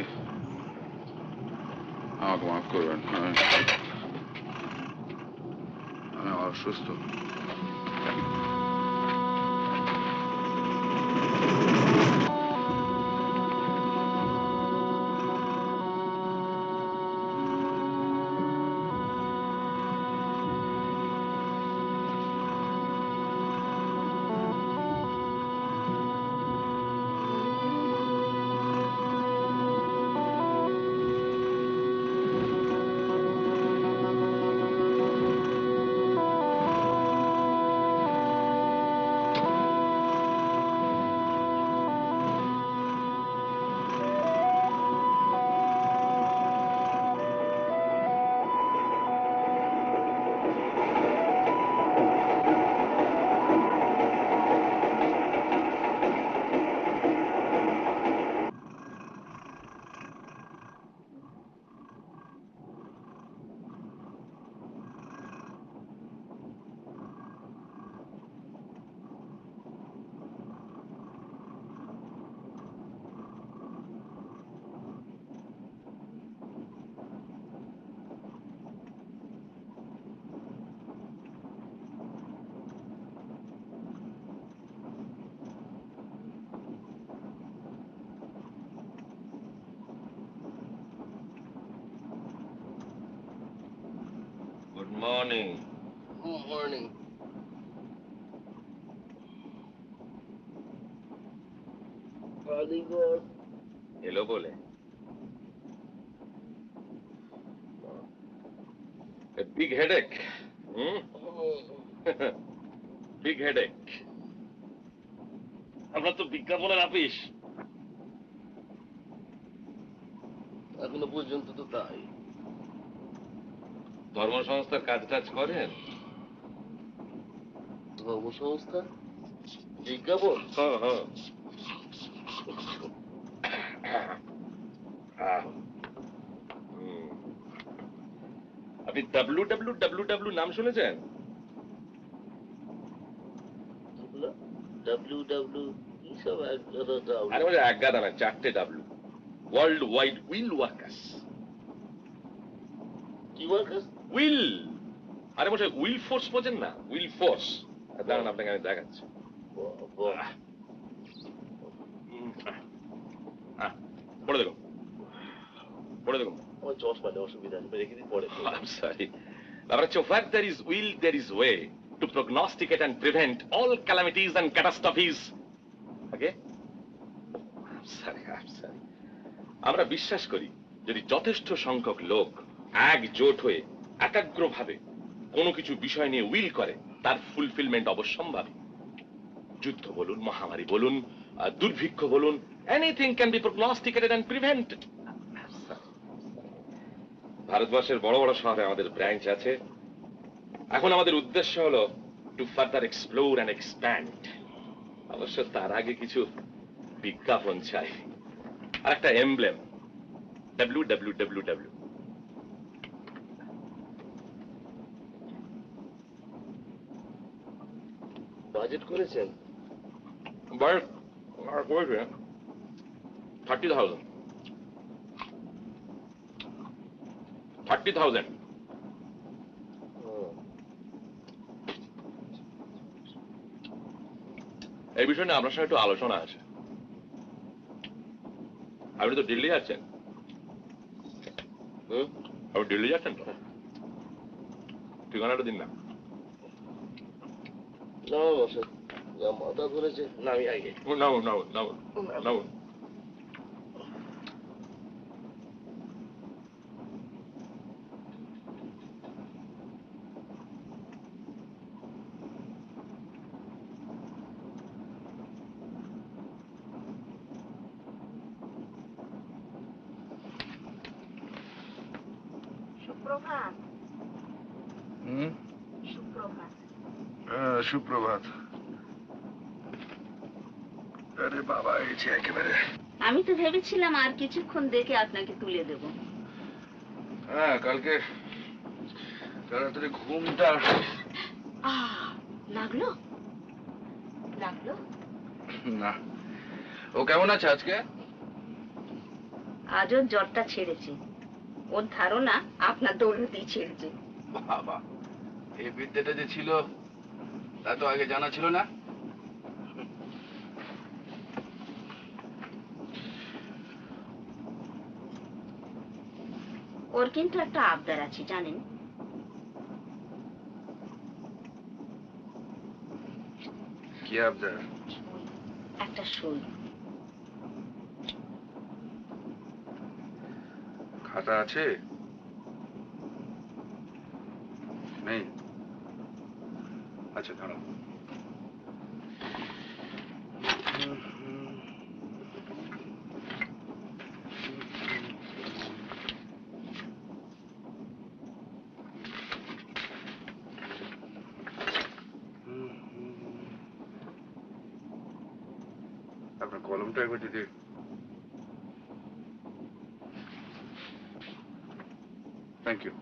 মাফ করবেন, আমি অসুস্থ। Morning morning. এলো বলে বিগ হেডেক। Big headache. আমরা তো বিজ্ঞাপনের আপিস, এখনো পর্যন্ত তো তাই। ধর্মসংস্থার কাজ টাজ করেন? ধর্মসংস্থা বিজ্ঞাপন? হ্যাঁ হ্যাঁ। আপনি WWW নাম শুনেছেন? আরে বলে এক গাদা না, 4টে W. World wide will workers. কি ওয়ার্কার্স? উইল। আরে বসে উইল ফোর্স বোঝেন না? Will force. দাঁড়ান আপনাকে আমি দেখাচ্ছি। পড়ে দেখুন, পড়ে দেখুন। আমার চশমাটা অসুবিধা আছে, রেখে দিন পরে। সরি। ব্যাপার হচ্ছে where there is will there is way to prognosticate and prevent all calamities and catastrophes. Okay? Sorry. আমরা বিশ্বাস করি যদি যথেষ্ট সংখ্যক লোক একজোট হয়ে একাগ্রভাবে কোনো কিছু বিষয় নিয়ে উইল করে তার ফুলফিলমেন্ট অবশ্যম্ভাবী। যুদ্ধ বলুন, মহামারী বলুন, দুর্ভিক্ষ বলুন, anything can be prognosticated and prevented. ভারতবর্ষের বড় বড় শহরে আমাদের ব্রাঞ্চ আছে। এখন আমাদের উদ্দেশ্য হলো two further explore and expand. অবশ্য তার আগে কিছু বিজ্ঞাপন চাই আর একটা এমব্লেম, WWW। বাজেট করেছেন? বাজেট করেছে 30,000। 30,000। এই বিষয়ে আপনার সাথে একটু আলোচনা আছে। আপনি তো দিল্লি যাচ্ছেন। আপনি দিল্লি যাচ্ছেন তো? ঠিকানাটা দিন না। মাথা ধরেছে। নামি আগে। নাও। সুপ্রভাত। সুপ্রভাত। সুপ্রভাত। আরে বাবা, এই যে একেবারে। আমি তো ভেবেছিলাম আর কিছুক্ষণ দেখে আপনাকে তুলে দেব। হ্যাঁ, কালকে তাড়াতাড়ি ঘুমটা লাগলো? লাগলো না। ও কেমন আছে আজকে? আজ ওর জ্বরটা ছেড়েছে। ওর ধারণা আপনার দৌলতেই ছেড়েছে। বাবা, এই বিদ্যাটা যে ছিল তা তো আগে জানা ছিল না। ওর কিন্তু একটা আবদার আছে জানেন? কি আবদার? একটা সই। খাতা আছে? নেই? আচ্ছা, দাঁড়াও। আপনার কলমটা একবার যদি। Thank you.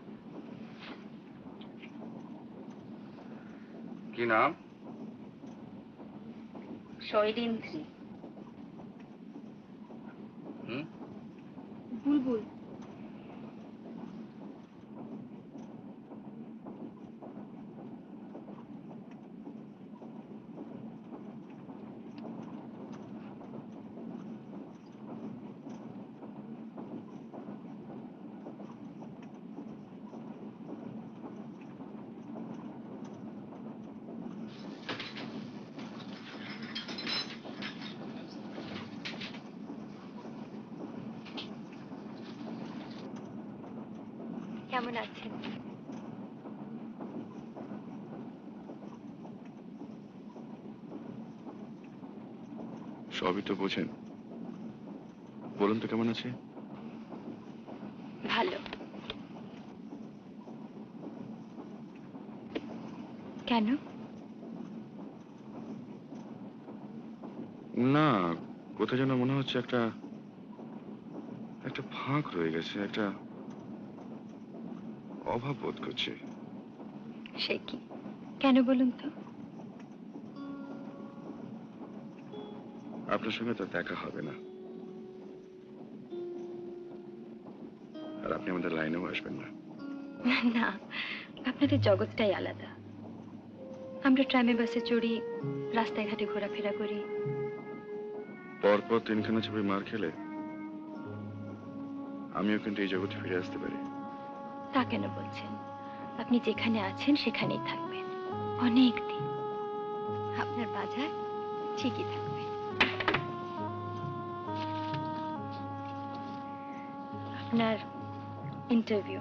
কি নাম? শৈরিন্দ্রি। বুলবুল। কেমন আছেন? সবই তো বোঝেন, বলুন তো কেমন আছে? ভালো। কেন? না, কোথায় যেন মনে হচ্ছে একটা একটা ফাঁক রয়ে গেছে, একটা অভাব বোধ করছে। সে কি? কেন বলুন তো? আপনার সঙ্গে তো দেখা হবে না, আর আপনি আমাদের লাইনেও আসবেন না। না, আপনাদের জগৎটাই আলাদা। আমরা ট্রামে বাসে চড়ি, রাস্তায় ঘাটে ঘোরাফেরা করি। পরপর 3খানা ছবি মার খেলে আমিও কিন্তু এই জগতে ফিরে আসতে পারি। তা কেন বলছেন? আপনি যেখানে আছেন সেখানেই থাকবেন অনেক দিন। আপনার বাজার ঠিকই থাকবে। আপনার ইন্টারভিউ।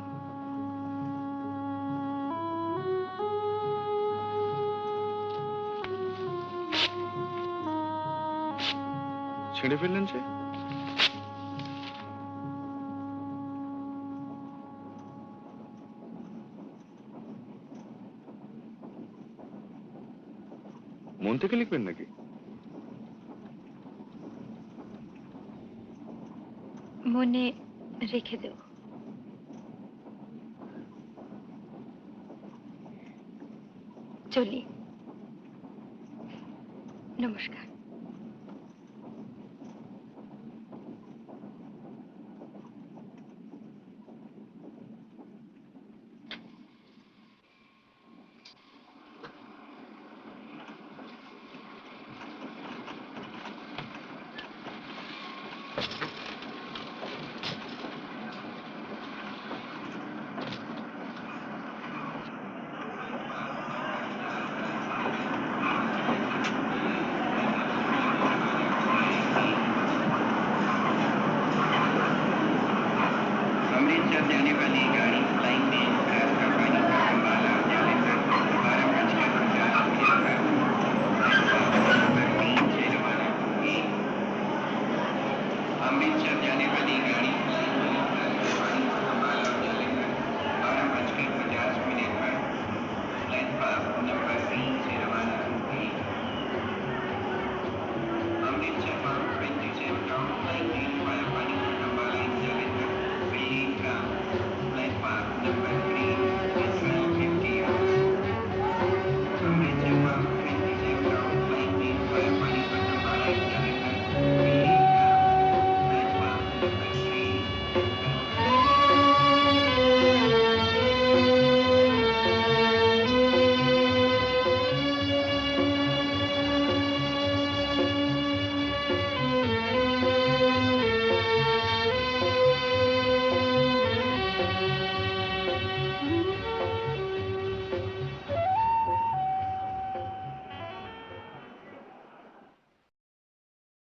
ছেড়ে ফেললেন যে? মন থেকে লিখবেন নাকি? মনে রেখে দেব। চলি। নমস্কার। अमृतसर जाने वाली गाड़ी फ्लाइंग में